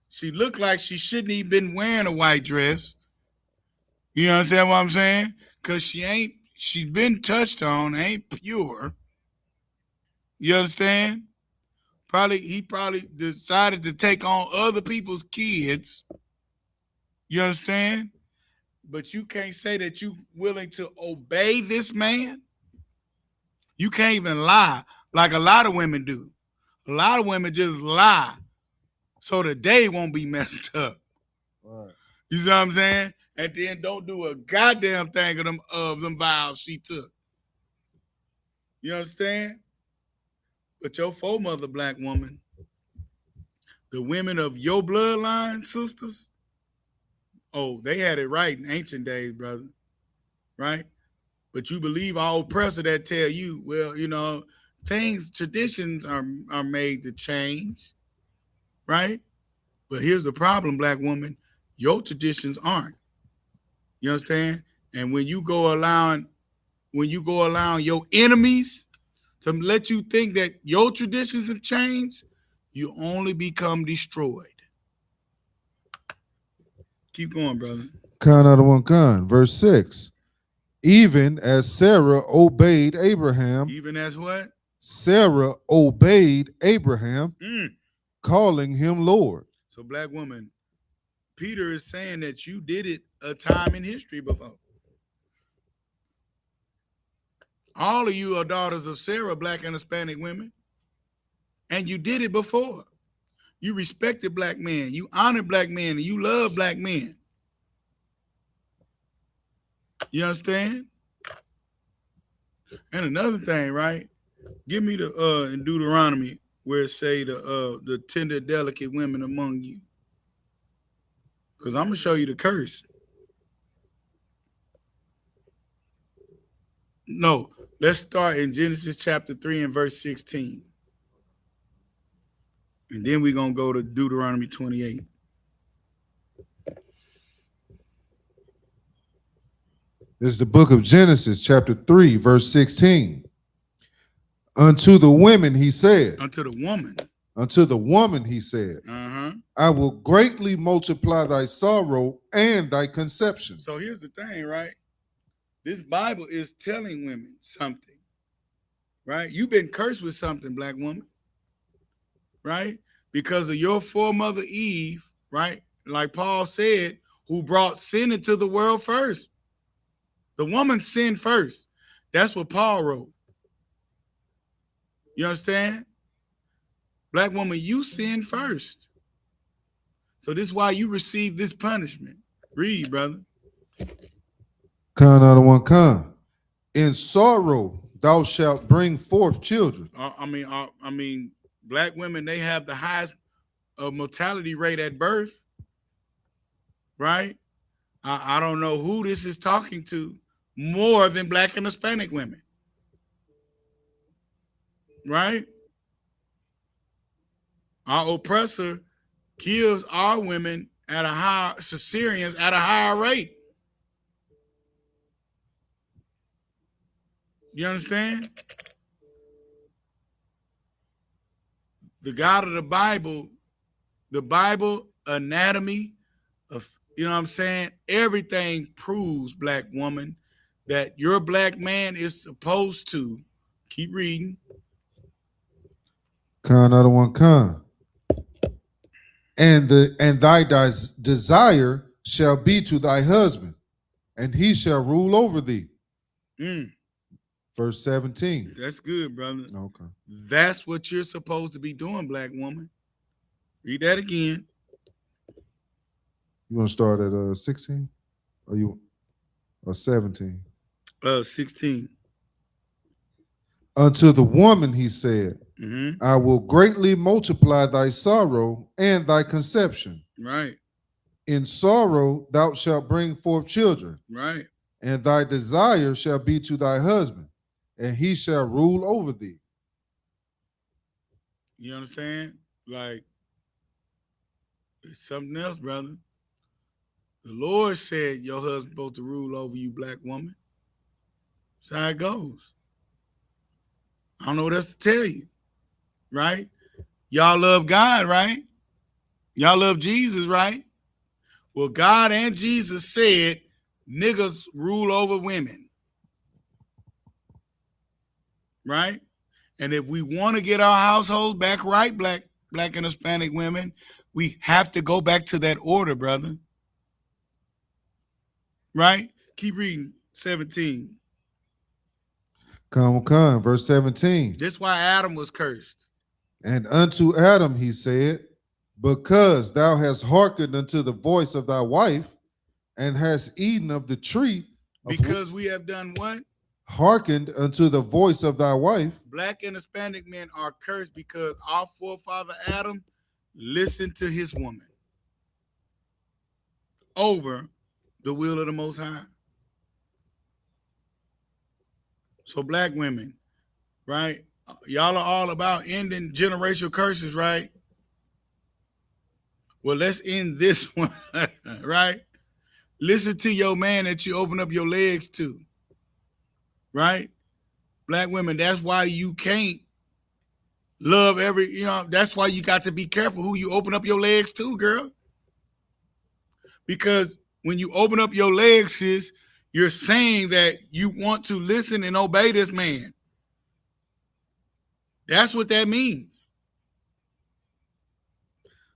[SPEAKER 1] she looked like she shouldn't even been wearing a white dress. You understand what I'm saying? Because she's been touched on, ain't pure. You understand? He probably decided to take on other people's kids. You understand? But you can't say that you willing to obey this man. You can't even lie like a lot of women do. A lot of women just lie so the day won't be messed up.
[SPEAKER 2] Right.
[SPEAKER 1] You see what I'm saying? And then don't do a goddamn thing of them vows she took. You understand? But your foremother, black woman, the women of your bloodline, sisters, oh, they had it right in ancient days, brother. Right? But you believe all oppressor that tell you, well, traditions are made to change, right? But here's the problem, black woman. Your traditions aren't. You understand? And when you go allowing your enemies to let you think that your traditions have changed, you only become destroyed. Keep going, brother.
[SPEAKER 2] Khan out of one Khan, verse 6. Even as Sarah obeyed Abraham.
[SPEAKER 1] Even as what?
[SPEAKER 2] Sarah obeyed Abraham, calling him Lord.
[SPEAKER 1] So, black woman, Peter is saying that you did it a time in history before. All of you are daughters of Sarah, black and Hispanic women. And you did it before. You respected black men. You honored black men. And you love black men. You understand? And another thing, right? Give me the in Deuteronomy where it say the tender, delicate women among you. Because I'm going to show you the curse. No, let's start in Genesis chapter 3 and verse 16. And then we're going to go to Deuteronomy 28.
[SPEAKER 2] This is the book of Genesis, chapter 3, verse 16. Unto the women he said.
[SPEAKER 1] Unto the woman.
[SPEAKER 2] Unto the woman he said. I will greatly multiply thy sorrow and thy conception.
[SPEAKER 1] So here's the thing, right? This Bible is telling women something, right? You've been cursed with something, black woman, right? Because of your foremother Eve, right? Like Paul said, who brought sin into the world first. The woman sinned first. That's what Paul wrote. You understand? Black woman, you sinned first. So this is why you receive this punishment. Read, brother.
[SPEAKER 2] Khan out of one Khan. In sorrow thou shalt bring forth children.
[SPEAKER 1] I mean, black women, they have the highest mortality rate at birth, right? I don't know who this is talking to more than black and Hispanic women, right? Our oppressor kills our women at a higher, Caesareans at a higher rate. You understand? The God of the Bible anatomy of, you know what I'm saying? Everything proves, black woman, that your black man is supposed to, keep reading.
[SPEAKER 2] Khan out of one Khan. And thy desire shall be to thy husband, and he shall rule over thee. Verse 17.
[SPEAKER 1] That's good, brother.
[SPEAKER 2] Okay.
[SPEAKER 1] That's what you're supposed to be doing, black woman. Read that again.
[SPEAKER 2] You want to start at 16? Or 17?
[SPEAKER 1] 16.
[SPEAKER 2] Unto the woman he said, I will greatly multiply thy sorrow and thy conception.
[SPEAKER 1] Right.
[SPEAKER 2] In sorrow thou shalt bring forth children.
[SPEAKER 1] Right.
[SPEAKER 2] And thy desire shall be to thy husband, and he shall rule over thee.
[SPEAKER 1] You understand? Like, it's something else, brother. The Lord said your husband's supposed to rule over you, black woman. That's how it goes. I don't know what else to tell you, right? Y'all love God, right? Y'all love Jesus, right? Well, God and Jesus said niggas rule over women, right? And if we want to get our households back right, black and Hispanic women, we have to go back to that order, brother. Right? Keep reading 17.
[SPEAKER 2] Come, verse 17.
[SPEAKER 1] This is why Adam was cursed.
[SPEAKER 2] And unto Adam he said, because thou hast hearkened unto the voice of thy wife, and hast eaten of the tree.
[SPEAKER 1] Because we have done what?
[SPEAKER 2] Hearkened unto the voice of thy wife.
[SPEAKER 1] Black and Hispanic men are cursed because our forefather Adam listened to his woman over the will of the Most High. So black women, right? Y'all are all about ending generational curses, right? Well, let's end this one, right? Listen to your man that you open up your legs to, right? Black women, that's why you can't love that's why you got to be careful who you open up your legs to, girl. Because when you open up your legs, sis, you're saying that you want to listen and obey this man. That's what that means.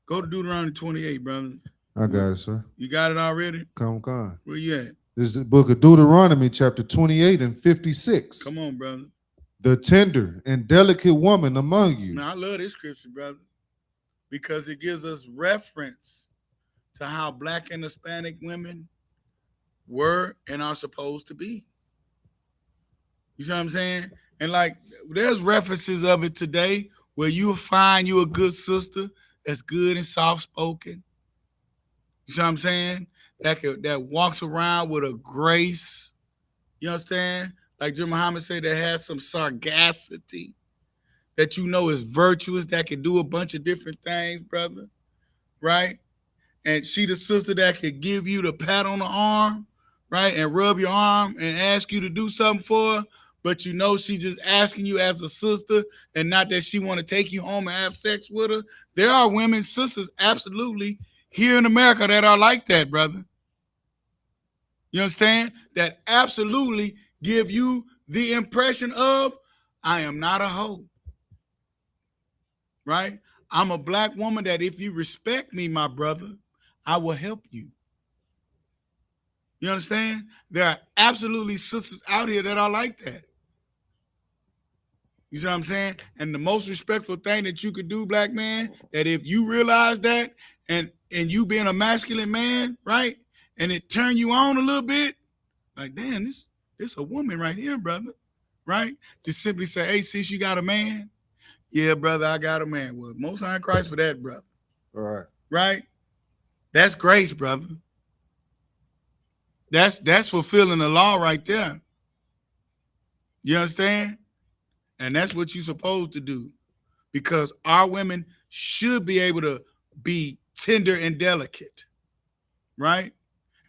[SPEAKER 1] Go to Deuteronomy 28, brother.
[SPEAKER 2] I got it, sir.
[SPEAKER 1] You got it already?
[SPEAKER 2] Come.
[SPEAKER 1] Where you at?
[SPEAKER 2] This is the book of Deuteronomy, chapter 28 and 56.
[SPEAKER 1] Come on, brother.
[SPEAKER 2] The tender and delicate woman among you.
[SPEAKER 1] Now, I love this scripture, brother, because it gives us reference to how black and Hispanic women were and are supposed to be. You see what I'm saying? And like, there's references of it today where you'll find you a good sister that's good and soft-spoken. You see what I'm saying? That walks around with a grace. You understand? Like Jim Muhammad said, that has some sagacity, that you know is virtuous, that can do a bunch of different things, brother. Right? And she the sister that could give you the pat on the arm, right? And rub your arm and ask you to do something for her. But you know she just asking you as a sister and not that she want to take you home and have sex with her. There are women, sisters, absolutely, here in America that are like that, brother. You understand? That absolutely give you the impression of, I am not a hoe. Right? I'm a black woman that if you respect me, my brother, I will help you. You understand? There are absolutely sisters out here that are like that. You see what I'm saying? And the most respectful thing that you could do, black man, that if you realize that and you being a masculine man, right? And it turn you on a little bit, like, damn, this a woman right here, brother, right? Just simply say, hey, sis, you got a man? Yeah, brother, I got a man. Well, most high Christ for that, brother.
[SPEAKER 2] All right.
[SPEAKER 1] Right? That's grace, brother. That's fulfilling the law right there. You understand? And that's what you're supposed to do, because our women should be able to be tender and delicate, right?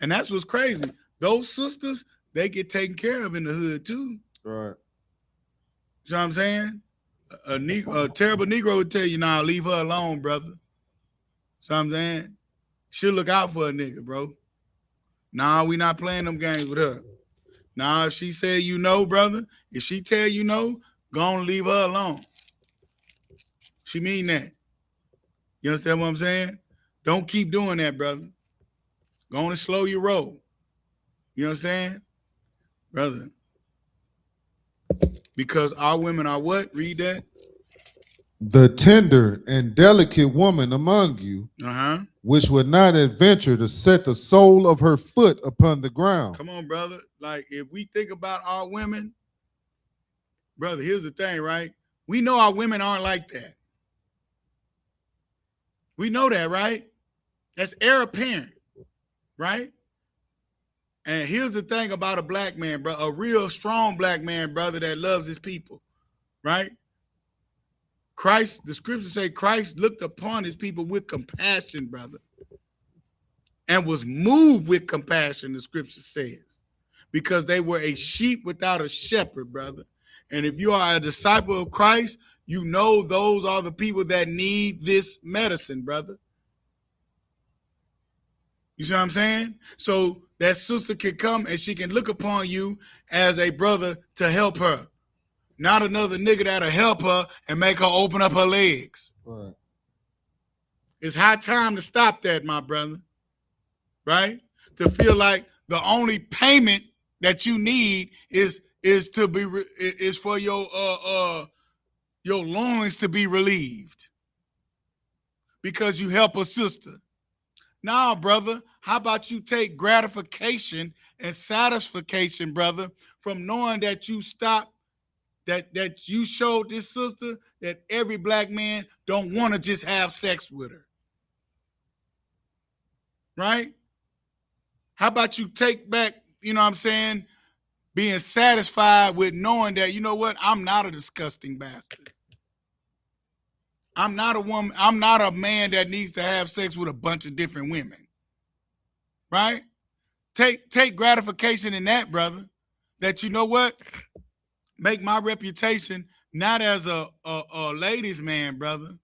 [SPEAKER 1] And that's what's crazy. Those sisters, they get taken care of in the hood too.
[SPEAKER 2] Right.
[SPEAKER 1] You know what I'm saying? A terrible Negro would tell you, nah, leave her alone, brother. So I'm saying, she'll look out for a nigga, bro. Nah, we not playing them games with her. Nah, if she say you know, brother, if she tell you no, go on, leave her alone. She mean that. You understand what I'm saying? Don't keep doing that, brother. Go on and slow your roll. You understand? Brother. Because our women are what? Read that.
[SPEAKER 2] The tender and delicate woman among you, which would not adventure to set the sole of her foot upon the ground.
[SPEAKER 1] Come on, brother. Like, if we think about our women, brother, here's the thing, right? We know our women aren't like that. We know that, right? That's heir apparent, right? And here's the thing about a black man, bro, a real strong black man, brother, that loves his people, right? Christ, the scriptures say Christ looked upon his people with compassion, brother, and was moved with compassion, the scripture says, because they were a sheep without a shepherd, brother. And if you are a disciple of Christ, you know those are the people that need this medicine, brother. You see what I'm saying? So that sister can come and she can look upon you as a brother to help her. Not another nigga that'll help her and make her open up her legs.
[SPEAKER 2] Right.
[SPEAKER 1] It's high time to stop that, my brother. Right? To feel like the only payment that you need is for your loins to be relieved because you help a sister. Now, brother, how about you take gratification and satisfaction, brother, from knowing that you stopped, that you showed this sister that every black man don't want to just have sex with her. Right? How about you take back, you know what I'm saying, being satisfied with knowing that, you know what, I'm not a disgusting bastard. I'm not a woman, I'm not a man that needs to have sex with a bunch of different women. Right? Take gratification in that, brother. That, you know what, make my reputation not as a ladies' man, brother,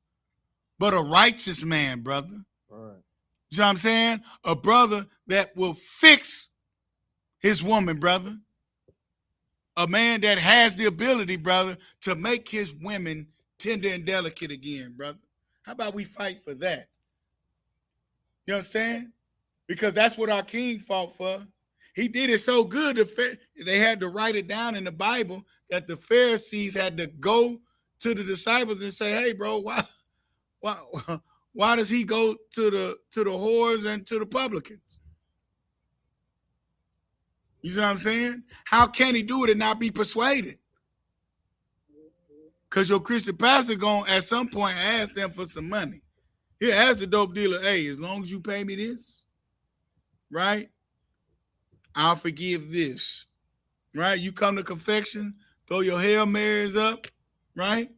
[SPEAKER 1] but a righteous man, brother.
[SPEAKER 2] All right.
[SPEAKER 1] You know what I'm saying? A brother that will fix his woman, brother. A man that has the ability, brother, to make his women tender and delicate again, brother. How about we fight for that? You understand? Because that's what our king fought for. He did it so good, they had to write it down in the Bible that the Pharisees had to go to the disciples and say, hey, bro, why does he go to the whores and to the publicans? You see what I'm saying? How can he do it and not be persuaded? Because your Christian pastor going to at some point ask them for some money. He'll ask the dope dealer, hey, as long as you pay me this, right, I'll forgive this. Right? You come to confession, throw your Hail Marys up, right?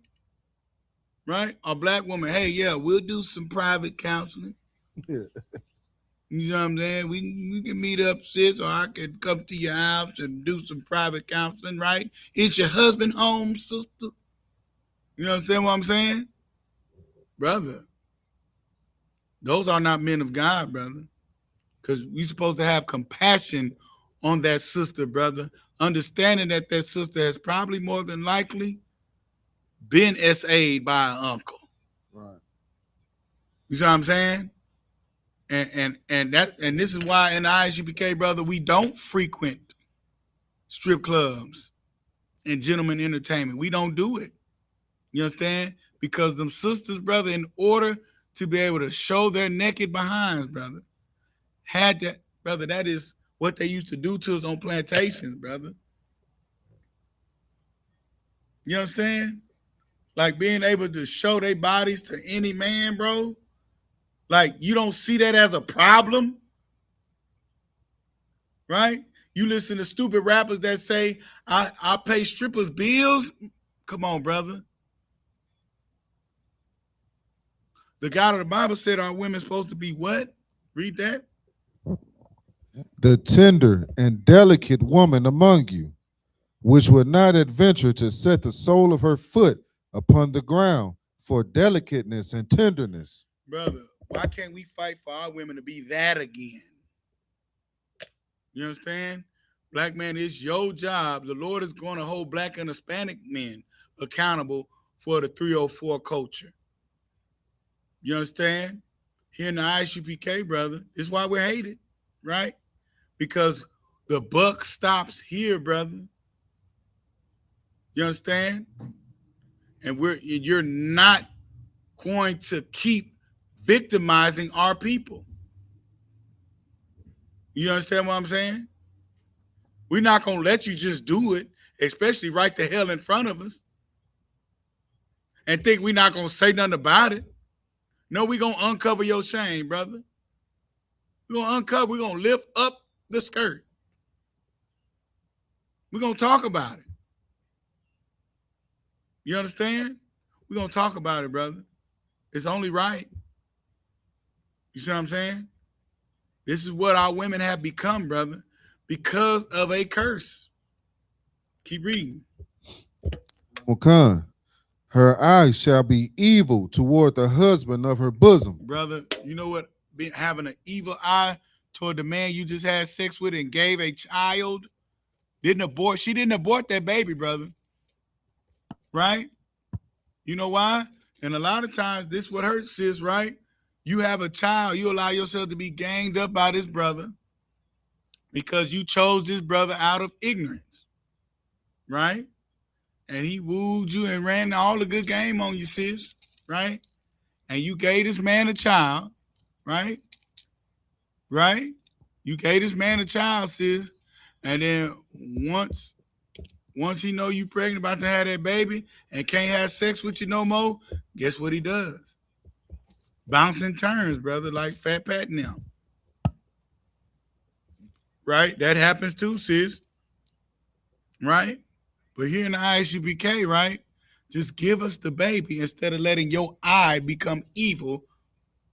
[SPEAKER 1] Right? A black woman, hey, yeah, we'll do some private counseling. Yeah. You know what I'm saying? We can meet up, sis, or I can come to your house and do some private counseling, right? Is your husband home, sister? You understand what I'm saying? Brother, those are not men of God, brother. Because we're supposed to have compassion on that sister, brother, understanding that that sister has probably more than likely been SA'd by an uncle. Right. You see what I'm saying? And this is why in the I.S.U.P.K, brother, we don't frequent strip clubs and gentleman entertainment. We don't do it. You understand? Because them sisters, brother, in order to be able to show their naked behinds, brother, had that, brother, that is what they used to do to us on plantations, brother. You understand? Like being able to show their bodies to any man, bro. Like you don't see that as a problem, right? You listen to stupid rappers that say, I pay strippers bills. Come on, brother. The God of the Bible said our women supposed to be what? Read that.
[SPEAKER 2] The tender and delicate woman among you, which would not adventure to set the sole of her foot upon the ground for delicateness and tenderness.
[SPEAKER 1] Brother, why can't we fight for our women to be that again? You understand? Black man, it's your job. The Lord is going to hold black and Hispanic men accountable for the 304 culture. You understand? Here in the I.S.U.P.K, brother, this is why we're hated, right? Because the buck stops here, brother. You understand? And you're not going to keep victimizing our people. You understand what I'm saying? We're not going to let you just do it, especially right the hell in front of us, and think we're not going to say nothing about it. No, we're going to uncover your shame, brother. We're going to lift up the skirt. We're going to talk about it. You understand? We're going to talk about it, brother. It's only right. You see what I'm saying? This is what our women have become, brother, because of a curse. Keep reading.
[SPEAKER 2] Her eyes shall be evil toward the husband of her bosom.
[SPEAKER 1] Brother, you know what? Having an evil eye toward the man you just had sex with and gave a child, she didn't abort that baby, brother. Right? You know why? And a lot of times this what hurts, sis, right? You have a child, you allow yourself to be ganged up by this brother because you chose this brother out of ignorance. Right? And he wooed you and ran all the good game on you, sis, right? And you gave this man a child, right? Right? You gave this man a child, sis. And then once he know you pregnant about to have that baby and can't have sex with you no more, guess what he does? Bouncing turns, brother, like Fat Pat now. Right? That happens too, sis. Right? But here in the I.S.U.P.K, right? Just give us the baby instead of letting your eye become evil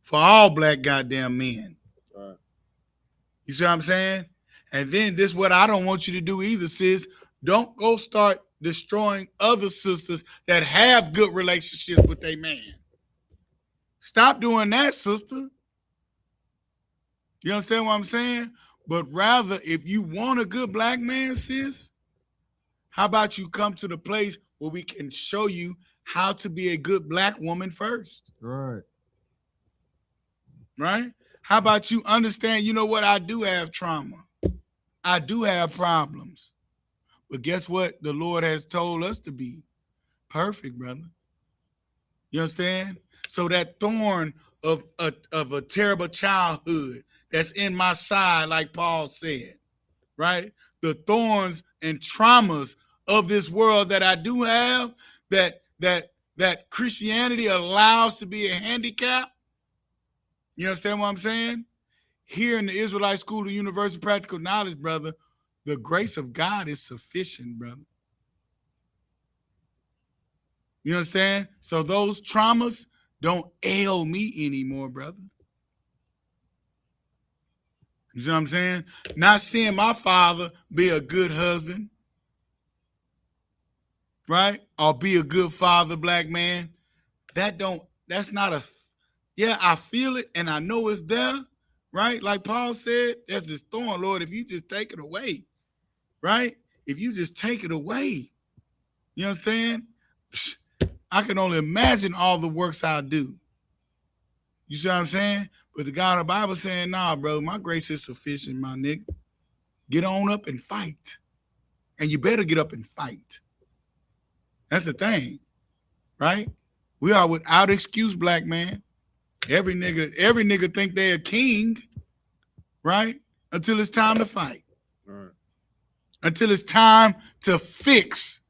[SPEAKER 1] for all black goddamn men. Right. You see what I'm saying? And then this is what I don't want you to do either, sis. Don't go start destroying other sisters that have good relationships with their man. Stop doing that, sister. You understand what I'm saying? But rather, if you want a good black man, sis, how about you come to the place where we can show you how to be a good black woman first?
[SPEAKER 2] Right.
[SPEAKER 1] Right? How about you understand, you know what? I do have trauma. I do have problems. But guess what? The Lord has told us to be perfect, brother. You understand? So that thorn of a terrible childhood that's in my side, like Paul said, right? The thorns and traumas of this world that I do have, that Christianity allows to be a handicap. You understand what I'm saying? Here in the Israelite School of Universal Practical Knowledge, brother, the grace of God is sufficient, brother. You understand? So those traumas don't ail me anymore, brother. You see what I'm saying? Not seeing my father be a good husband, right? Or be a good father, black man. That's not a, yeah, I feel it and I know it's there, right? Like Paul said, there's this thorn, Lord, if you just take it away, right? If you just take it away, you understand? I can only imagine all the works I do. You see what I'm saying? But the God of the Bible saying, nah, bro, my grace is sufficient, my nigga. Get on up and fight. And you better get up and fight. That's the thing, right? We are without excuse, black man. Every nigga think they a king, right? Until it's time to fight. Right. Until it's time to fix.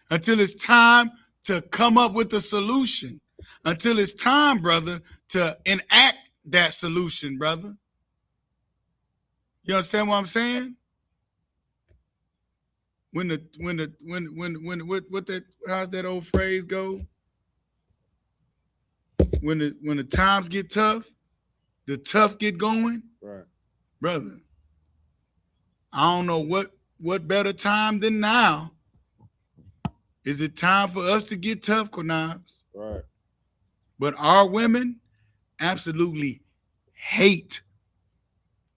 [SPEAKER 1] Until it's time to come up with a solution. Until it's time, brother, to enact that solution, brother. You understand what I'm saying? How's that old phrase go? When the times get tough, the tough get going. Right. Brother, I don't know what better time than now. Is it time for us to get tough, Konams? Right. But our women absolutely hate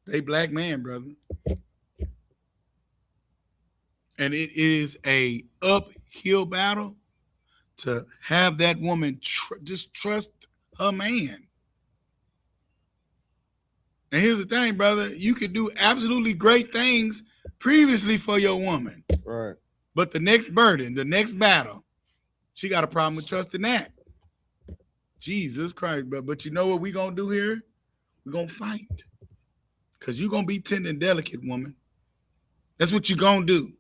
[SPEAKER 1] they black man, brother. And it is a uphill battle to have that woman just trust her man. And here's the thing, brother. You could do absolutely great things previously for your woman. Right. But the next burden, the next battle, she got a problem with trusting that. Jesus Christ, bro. But you know what we're going to do here? We're going to fight. Because you're going to be tender and delicate, woman. That's what you're going to do.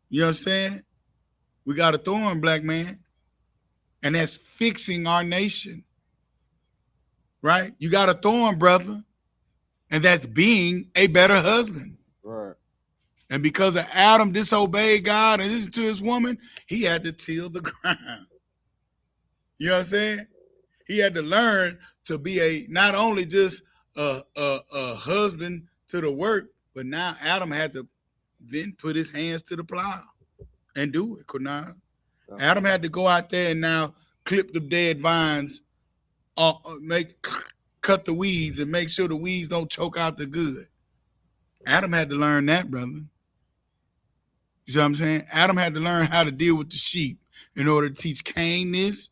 [SPEAKER 1] You understand? We got a thorn, black man. And that's fixing our nation. Right? You got a thorn, brother. And that's being a better husband. Right. And because of Adam disobeyed God and listened to his woman, he had to till the ground. You know what I'm saying? He had to learn to be not only just a husband to the work, but now Adam had to then put his hands to the plow. and do it, Kunal. Adam had to go out there and now clip the dead vines, cut the weeds and make sure the weeds don't choke out the good. Adam had to learn that, brother. You know what I'm saying? Adam had to learn how to deal with the sheep in order to teach Cain this,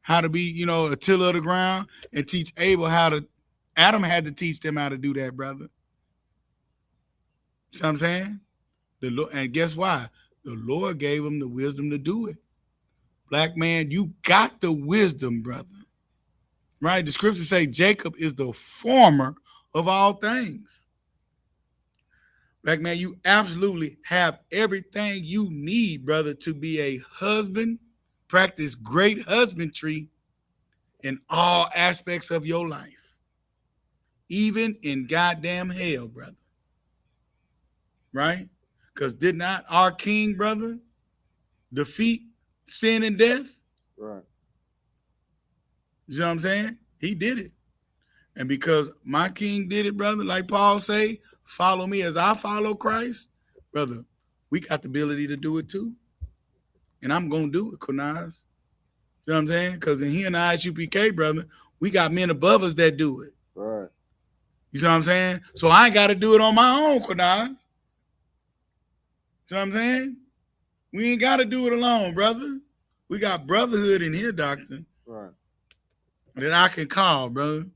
[SPEAKER 1] how to be, a tiller of the ground, and teach Abel how to. Adam had to teach them how to do that, brother. You know what I'm saying? And guess why? The Lord gave him the wisdom to do it. Black man, you got the wisdom, brother. Right? The scriptures say Jacob is the former of all things. Black man, you absolutely have everything you need, brother, to be a husband, practice great husbandry in all aspects of your life, even in goddamn hell, brother. Right? Because did not our king, brother, defeat sin and death?
[SPEAKER 2] Right.
[SPEAKER 1] You know what I'm saying? He did it. And because my king did it, brother, like Paul say, follow me as I follow Christ, brother, we got the ability to do it too. And I'm going to do it, Kunaz. You know what I'm saying? Because in here in the I.S.U.P.K, brother, we got men above us that do it.
[SPEAKER 2] Right.
[SPEAKER 1] You know what I'm saying? So I ain't got to do it on my own, Kunaz. You know what I'm saying? We ain't got to do it alone, brother. We got brotherhood in here, doctor.
[SPEAKER 2] Right.
[SPEAKER 1] That I can call, brother.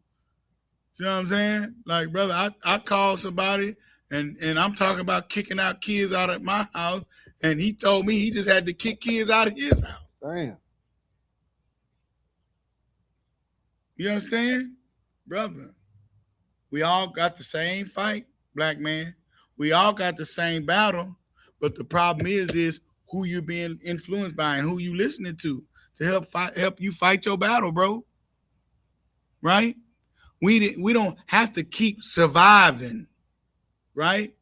[SPEAKER 1] You know what I'm saying? Like, brother, I called somebody and I'm talking about kicking out kids out of my house, and he told me he just had to kick kids out of his house.
[SPEAKER 2] Damn.
[SPEAKER 1] You understand? Brother, we all got the same fight, black man. We all got the same battle, but the problem is who you being influenced by and who you listening to help you fight your battle, bro. Right? We don't have to keep surviving, right?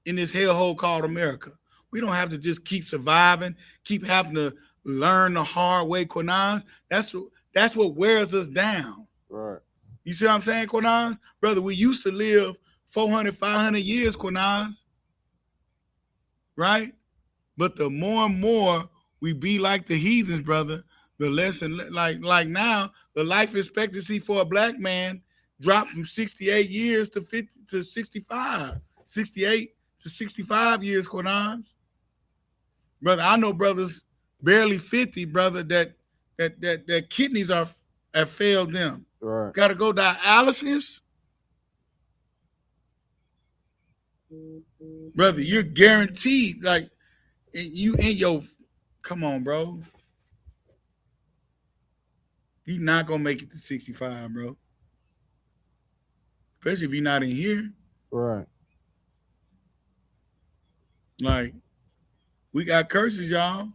[SPEAKER 1] In this hellhole called America. We don't have to just keep surviving, keep having to learn the hard way, Quanon. That's what wears us down.
[SPEAKER 2] Right.
[SPEAKER 1] You see what I'm saying, Quanon? Brother, we used to live 400, 500 years, Quanon. Right? But the more and more we be like the heathens, brother, the less and like now, the life expectancy for a black man dropped from 68 years to 50 to 65, 68 to 65 years, Quanon. Brother, I know brothers barely 50, brother, that kidneys have failed them.
[SPEAKER 2] Right.
[SPEAKER 1] Got to go dialysis. Brother, you're guaranteed, like, you in your, come on, bro. You're not going to make it to 65, bro. Especially if you're not in here.
[SPEAKER 2] Right.
[SPEAKER 1] Like, we got curses, y'all.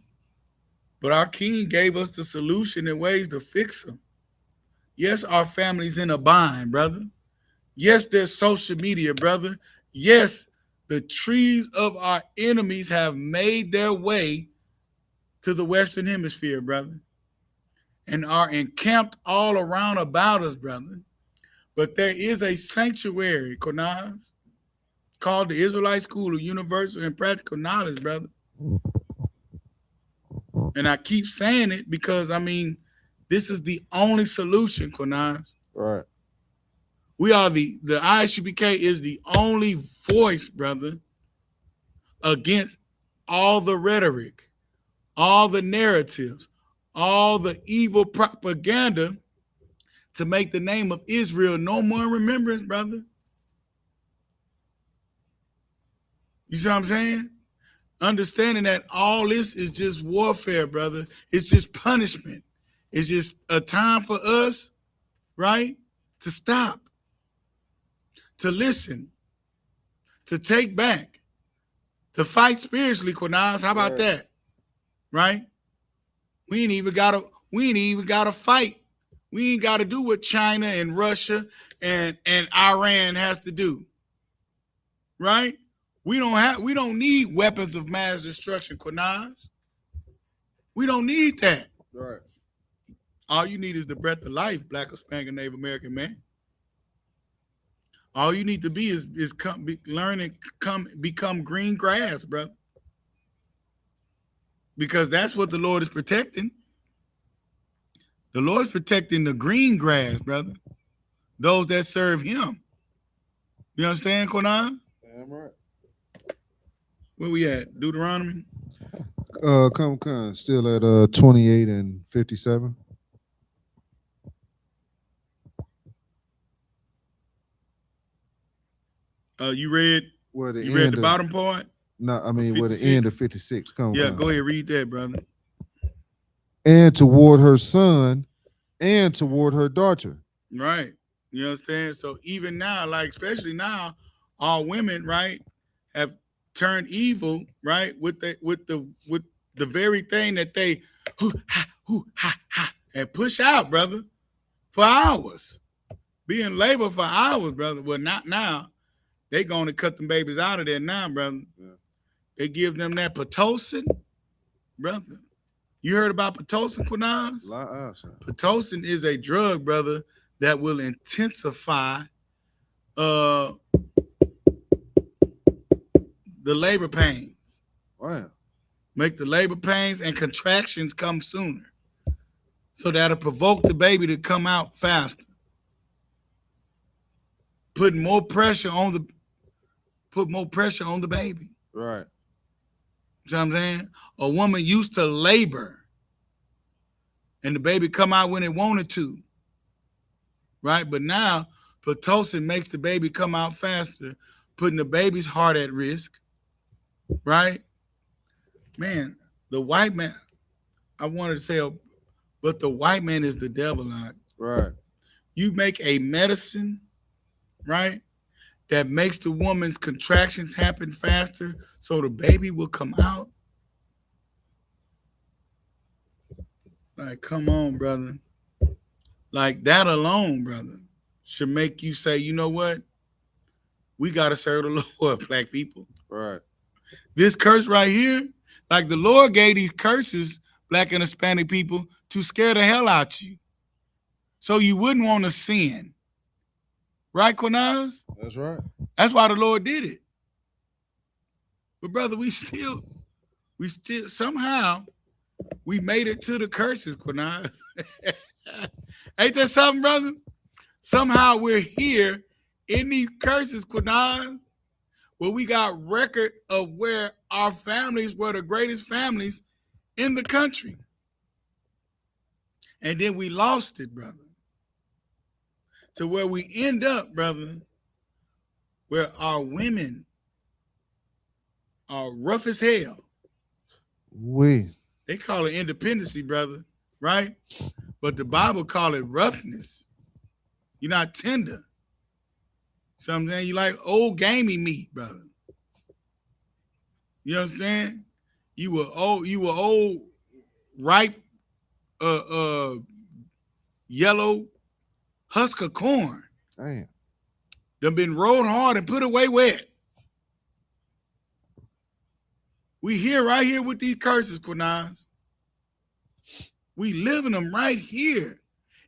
[SPEAKER 1] But our king gave us the solution and ways to fix them. Yes, our family's in a bind, brother. Yes, there's social media, brother. Yes, the trees of our enemies have made their way to the Western Hemisphere, brother, and are encamped all around about us, brother. But there is a sanctuary, Konaz, called the Israelite School of Universal and Practical Knowledge, brother. And I keep saying it because, I mean, this is the only solution, Konaz.
[SPEAKER 2] Right.
[SPEAKER 1] We are the I.S.U.P.K is the only voice, brother, against all the rhetoric, all the narratives, all the evil propaganda to make the name of Israel no more in remembrance, brother. You see what I'm saying? Understanding that all this is just warfare, brother. It's just punishment. It's just a time for us, right, to stop, to listen, to take back, to fight spiritually, Quanaz. How about that? Right? We ain't even gotta fight. We ain't gotta do what China and Russia and Iran has to do. Right? We don't need weapons of mass destruction, Quanaz. We don't need that.
[SPEAKER 2] Right.
[SPEAKER 1] All you need is the breath of life, Black, Hispanic, Native American man. All you need to be is learn and become green grass, brother. because that's what the Lord is protecting. The Lord is protecting the green grass, brother. Those that serve him. You understand, Quran?
[SPEAKER 2] Damn right.
[SPEAKER 1] Where we at? Deuteronomy?
[SPEAKER 2] Come, still at 28 and 57.
[SPEAKER 1] You read the bottom part?
[SPEAKER 2] No, I mean with the end of 56. Come.
[SPEAKER 1] Go ahead, read that, brother.
[SPEAKER 2] And toward her son and toward her daughter.
[SPEAKER 1] Right. You understand? So even now, like especially now, all women, right, have turned evil, right, with the very thing that they and push out, brother, for hours. Be in labor for hours, brother. Well, not now. They going to cut them babies out of there now, brother. Yeah. They give them that Pitocin, brother. You heard about Pitocin, Quinaz? Pitocin is a drug, brother, that will intensify the labor pains.
[SPEAKER 2] Wow.
[SPEAKER 1] Make the labor pains and contractions come sooner. So that'll provoke the baby to come out faster. Put more pressure on the baby.
[SPEAKER 2] Right.
[SPEAKER 1] You know what I'm saying? A woman used to labor and the baby come out when it wanted to. Right? But now Pitocin makes the baby come out faster, putting the baby's heart at risk. Right? Man, the white man, I wanted to say, but the white man is the devil.
[SPEAKER 2] Right.
[SPEAKER 1] You make a medicine, right, that makes the woman's contractions happen faster so the baby will come out. Like, come on, brother. Like, that alone, brother, should make you say, you know what? We got to serve the Lord, black people.
[SPEAKER 2] Right.
[SPEAKER 1] This curse right here, like the Lord gave these curses, black and Hispanic people, to scare the hell out you. So you wouldn't want to sin. Right, Quinaz?
[SPEAKER 2] That's right.
[SPEAKER 1] That's why the Lord did it. But brother, we still somehow we made it to the curses, Quinaz. Ain't that something, brother? Somehow we're here in these curses, Quinaz, where we got record of where our families were the greatest families in the country. And then we lost it, brother. To where we end up, brother, where our women are rough as hell. They call it independency, brother, right? But the Bible call it roughness. You're not tender. So I'm saying you like old gamey meat, brother. You understand? You were old, ripe, yellow husk of corn.
[SPEAKER 2] Damn.
[SPEAKER 1] Done been rolled hard and put away wet. We here right here with these curses, Quinaz. We live in them right here.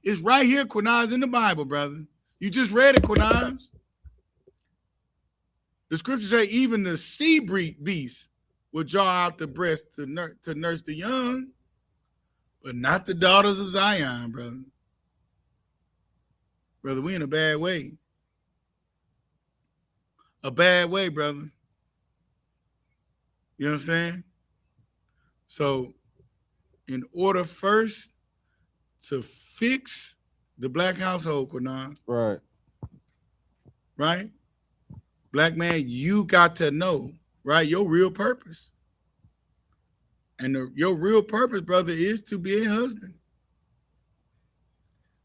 [SPEAKER 1] It's right here, Quinaz, in the Bible, brother. You just read it, Quinaz. The scriptures say even the sea beast will draw out the breast to nurse the young, but not the daughters of Zion, brother. Brother, we in a bad way. A bad way, brother. You understand? So, in order first to fix the black household, Quran, right? Black man, you got to know, right, your real purpose. And your real purpose, brother, is to be a husband.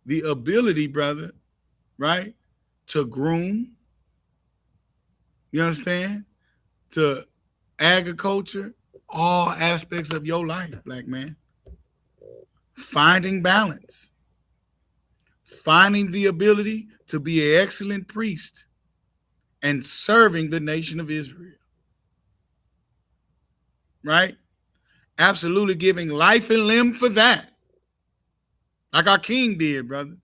[SPEAKER 1] The ability, brother, right, to groom, you understand? To agriculture, all aspects of your life, black man. Finding balance. Finding the ability to be an excellent priest and serving the nation of Israel. Right? Absolutely giving life and limb for that. Like our king did, brother.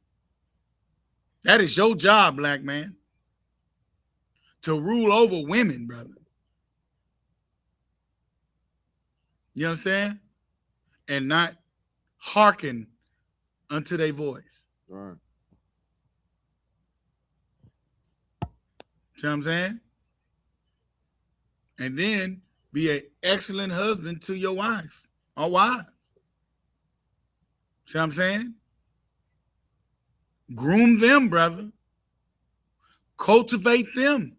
[SPEAKER 1] That is your job, black man. To rule over women, brother. You understand? and not hearken unto their voice.
[SPEAKER 2] Right.
[SPEAKER 1] See what I'm saying? And then be an excellent husband to your wife or wife. See what I'm saying? Groom them, brother. Cultivate them.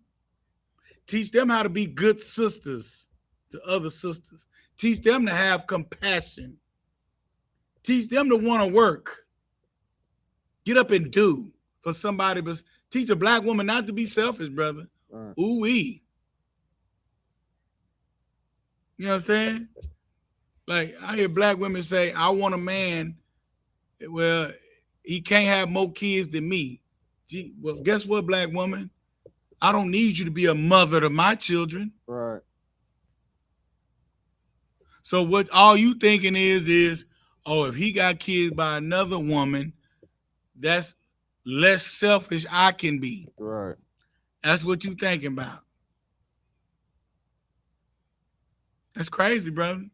[SPEAKER 1] Teach them how to be good sisters to other sisters. Teach them to have compassion. Teach them to want to work. Get up and do for somebody. But teach a black woman not to be selfish, brother. Right. Ooh-wee. You understand? Like, I hear black women say, I want a man, well, he can't have more kids than me. Gee, well, guess what, black woman? I don't need you to be a mother to my children.
[SPEAKER 2] Right.
[SPEAKER 1] So what all you thinking is, oh, if he got kids by another woman, that's less selfish I can be.
[SPEAKER 2] Right.
[SPEAKER 1] That's what you thinking about. That's crazy, brother.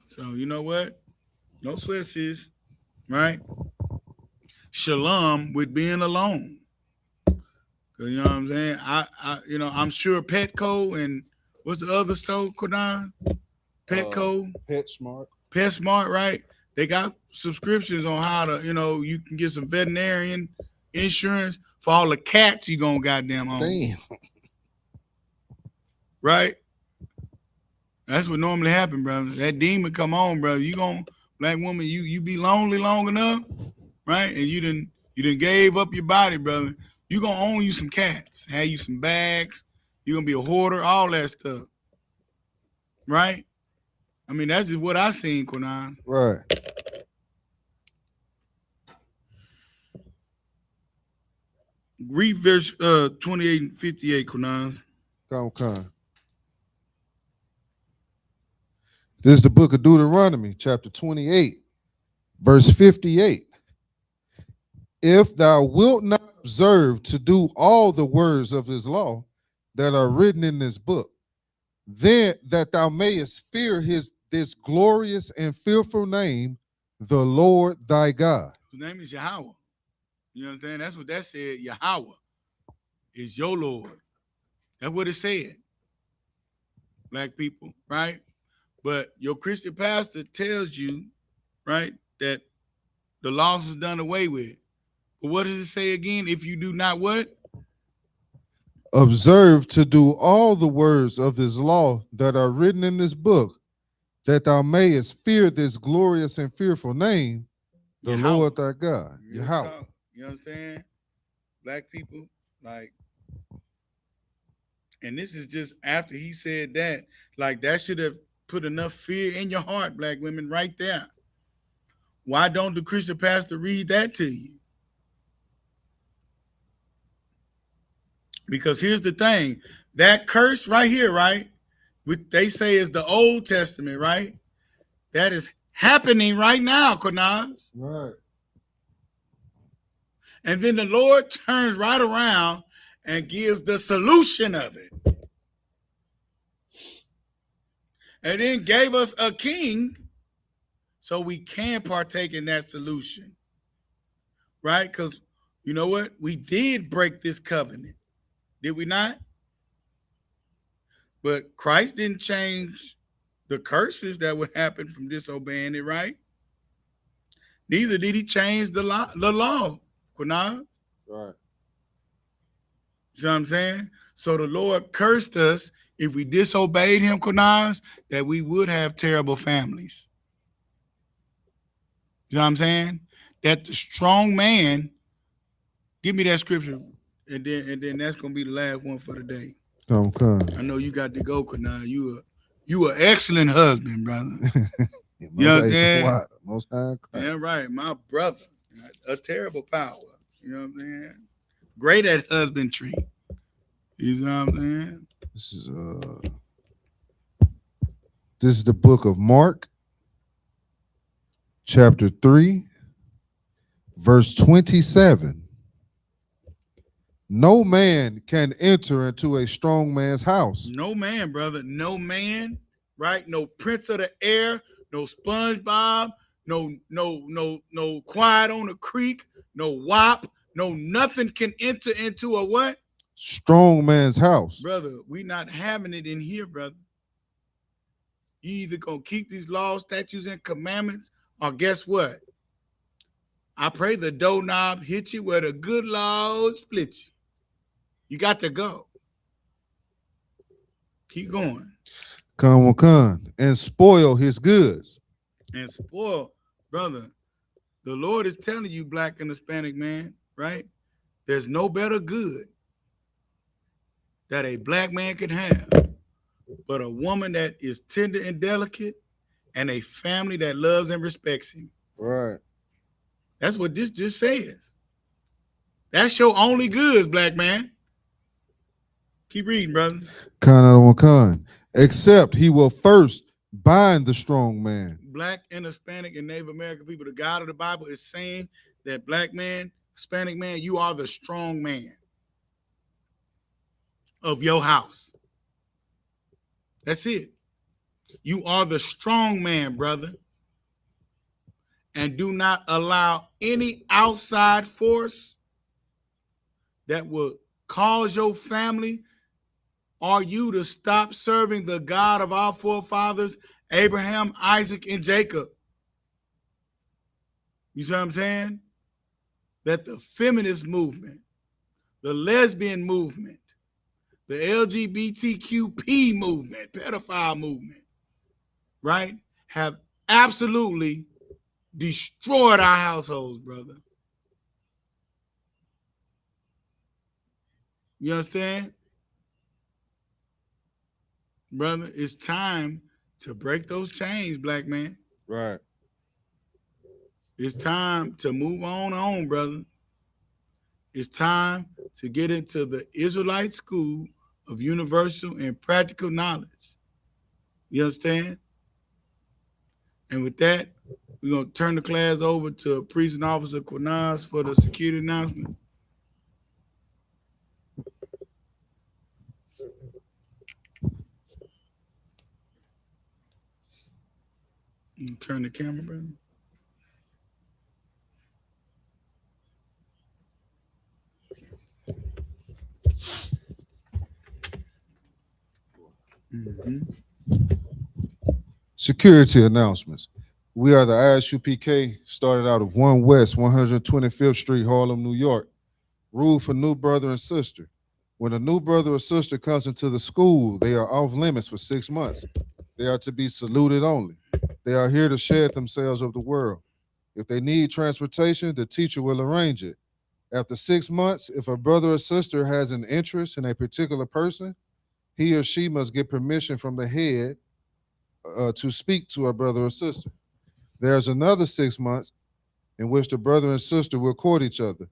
[SPEAKER 1] So you know what? No sweat, sis. Right? Shalom with being alone. Cause you know what I'm saying? I'm sure Petco and what's the other store, Kodan? Petco.
[SPEAKER 2] PetSmart.
[SPEAKER 1] PetSmart, right? They got subscriptions on how to, you can get some veterinarian insurance for all the cats you gonna goddamn own.
[SPEAKER 2] Damn.
[SPEAKER 1] Right? That's what normally happens, brother. That demon come on, brother. You gonna, black woman, you be lonely long enough, right? And you done gave up your body, brother. You gonna own you some cats, have you some bags. You gonna be a hoarder, all that stuff, right? I mean, that's just what I seen, Quran.
[SPEAKER 2] Right.
[SPEAKER 1] Read verse 28 and 58, Quran.
[SPEAKER 2] Come. This is the book of Deuteronomy, chapter 28, verse 58. If thou wilt not observe to do all the words of his law that are written in this book, then that thou mayest fear this glorious and fearful name, the Lord thy God.
[SPEAKER 1] His name is Yahweh. You know what I'm saying? That's what that said. Yahweh is your Lord. That's what it said. Black people, right? But your Christian pastor tells you, right, that the laws was done away with. But what does it say again? If you do not what?
[SPEAKER 2] Observe to do all the words of this law that are written in this book, that thou mayest fear this glorious and fearful name, the
[SPEAKER 1] Yahweh.
[SPEAKER 2] Lord thy God. Yahweh.
[SPEAKER 1] You understand? Black people, like, and this is just after he said that, like, that should have put enough fear in your heart, black women, right there. Why don't the Christian pastor read that to you? Because here's the thing, that curse right here, right, which they say is the Old Testament, right? That is happening right now, Konaz.
[SPEAKER 2] Right.
[SPEAKER 1] And then the Lord turns right around and gives the solution of it. And then gave us a king so we can partake in that solution. Right? Because you know what? We did break this covenant. Did we not? But Christ didn't change the curses that would happen from disobeying it, right? Neither did he change the law, Quran.
[SPEAKER 2] Right.
[SPEAKER 1] You know what I'm saying? So the Lord cursed us if we disobeyed him, Quran, that we would have terrible families. You know what I'm saying? That the strong man, give me that scripture, and then that's gonna be the last one for the day.
[SPEAKER 2] Okay.
[SPEAKER 1] I know you got to go, Quran. You an excellent husband, brother. You know what I'm saying?
[SPEAKER 2] Most high.
[SPEAKER 1] Yeah, right. My brother, a terrible power. You know what I'm saying? Great at husbandry. You know what I'm saying?
[SPEAKER 2] This is the book of Mark, chapter 3, verse 27. No man can enter into a strong man's house.
[SPEAKER 1] No man, brother. No man right? No Prince of the Air, no SpongeBob, no Quiet on the Creek, no WAP, no nothing can enter into a what?
[SPEAKER 2] Strong man's house.
[SPEAKER 1] Brother, we not having it in here, brother. You either gonna keep these laws, statutes, and commandments, or guess what? I pray the doorknob hit you where the good Lord split you. You got to go. Keep going.
[SPEAKER 2] Come and spoil his goods.
[SPEAKER 1] And spoil, brother. The Lord is telling you, Black and Hispanic man, right? There's no better good that a Black man can have but a woman that is tender and delicate and a family that loves and respects him.
[SPEAKER 2] Right.
[SPEAKER 1] That's what this just says. That's your only goods, Black man. Keep reading, brother.
[SPEAKER 2] Kind. Except he will first bind the strong man.
[SPEAKER 1] Black and Hispanic and Native American people, the God of the Bible is saying that Black man, Hispanic man, you are the strong man of your house. That's it. You are the strong man, brother. And do not allow any outside force that will cause your family or you to stop serving the God of our forefathers, Abraham, Isaac, and Jacob. You see what I'm saying? That the feminist movement, the lesbian movement, the LGBTQP movement, pedophile movement, right, have absolutely destroyed our households, brother. You understand? Brother, it's time to break those chains, Black man.
[SPEAKER 2] Right.
[SPEAKER 1] It's time to move on, brother. It's time to get into the Israelite school of universal and practical knowledge. You understand? And with that, we're going to turn the class over to Priest and Officer Quinaz for the security announcement. Turn the camera, brother.
[SPEAKER 2] Security announcements. We are the I.S.U.P.K, started out of 1 West 125th Street, Harlem, New York. Rule for new brother and sister. When a new brother or sister comes into the school, they are off limits for 6 months. They are to be saluted only. They are here to shed themselves of the world. If they need transportation, the teacher will arrange it. After 6 months, if a brother or sister has an interest in a particular person, he or she must get permission from the head to speak to a brother or sister. There's another 6 months in which the brother and sister will court each other.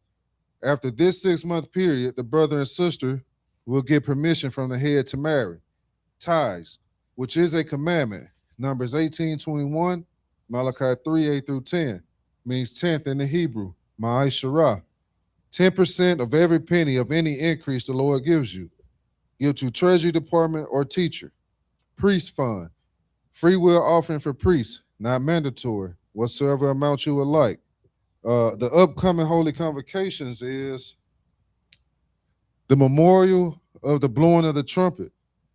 [SPEAKER 2] After this 6-month period, the brother and sister will get permission from the head to marry. Ties, which is a commandment, Numbers 18:21, Malachi 3:8-10, means 10th in the Hebrew, Ma'ai 10% of every penny of any increase the Lord gives you. Give to Treasury Department or teacher. Priest fund, free will offering for priests, not mandatory, whatsoever amount you would like. The upcoming holy convocations is the memorial of the blowing of the trumpet,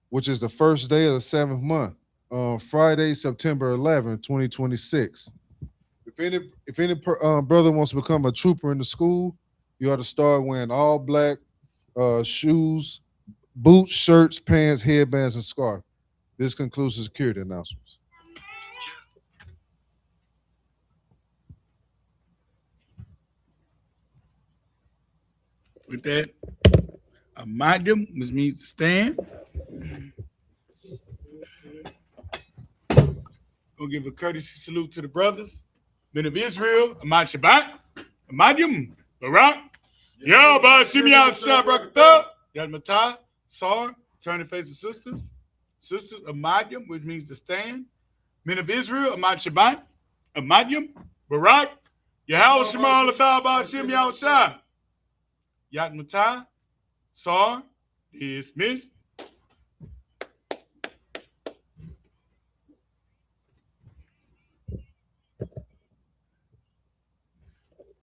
[SPEAKER 2] which is the first day of the 7th month, Friday, September 11, 2026. If any brother wants to become a trooper in the school, you ought to start wearing all black shoes, boots, shirts, pants, headbands, and scarf. This concludes the security announcements.
[SPEAKER 1] With that, Amadim, which means to stand. We'll give a courtesy salute to the brothers. Men of Israel, Ahmad Shabbat, Amadim, Barak, Yahba Simeon Shabrakata, Yadmatah, Sar, turn and face the sisters. Sisters, Amadim, which means to stand. Men of Israel, Ahmad Shabbat, Amadim, Barak, Yahweh Shema Lathaba Simeon Shah. Yatmatah, Sar, dismissed.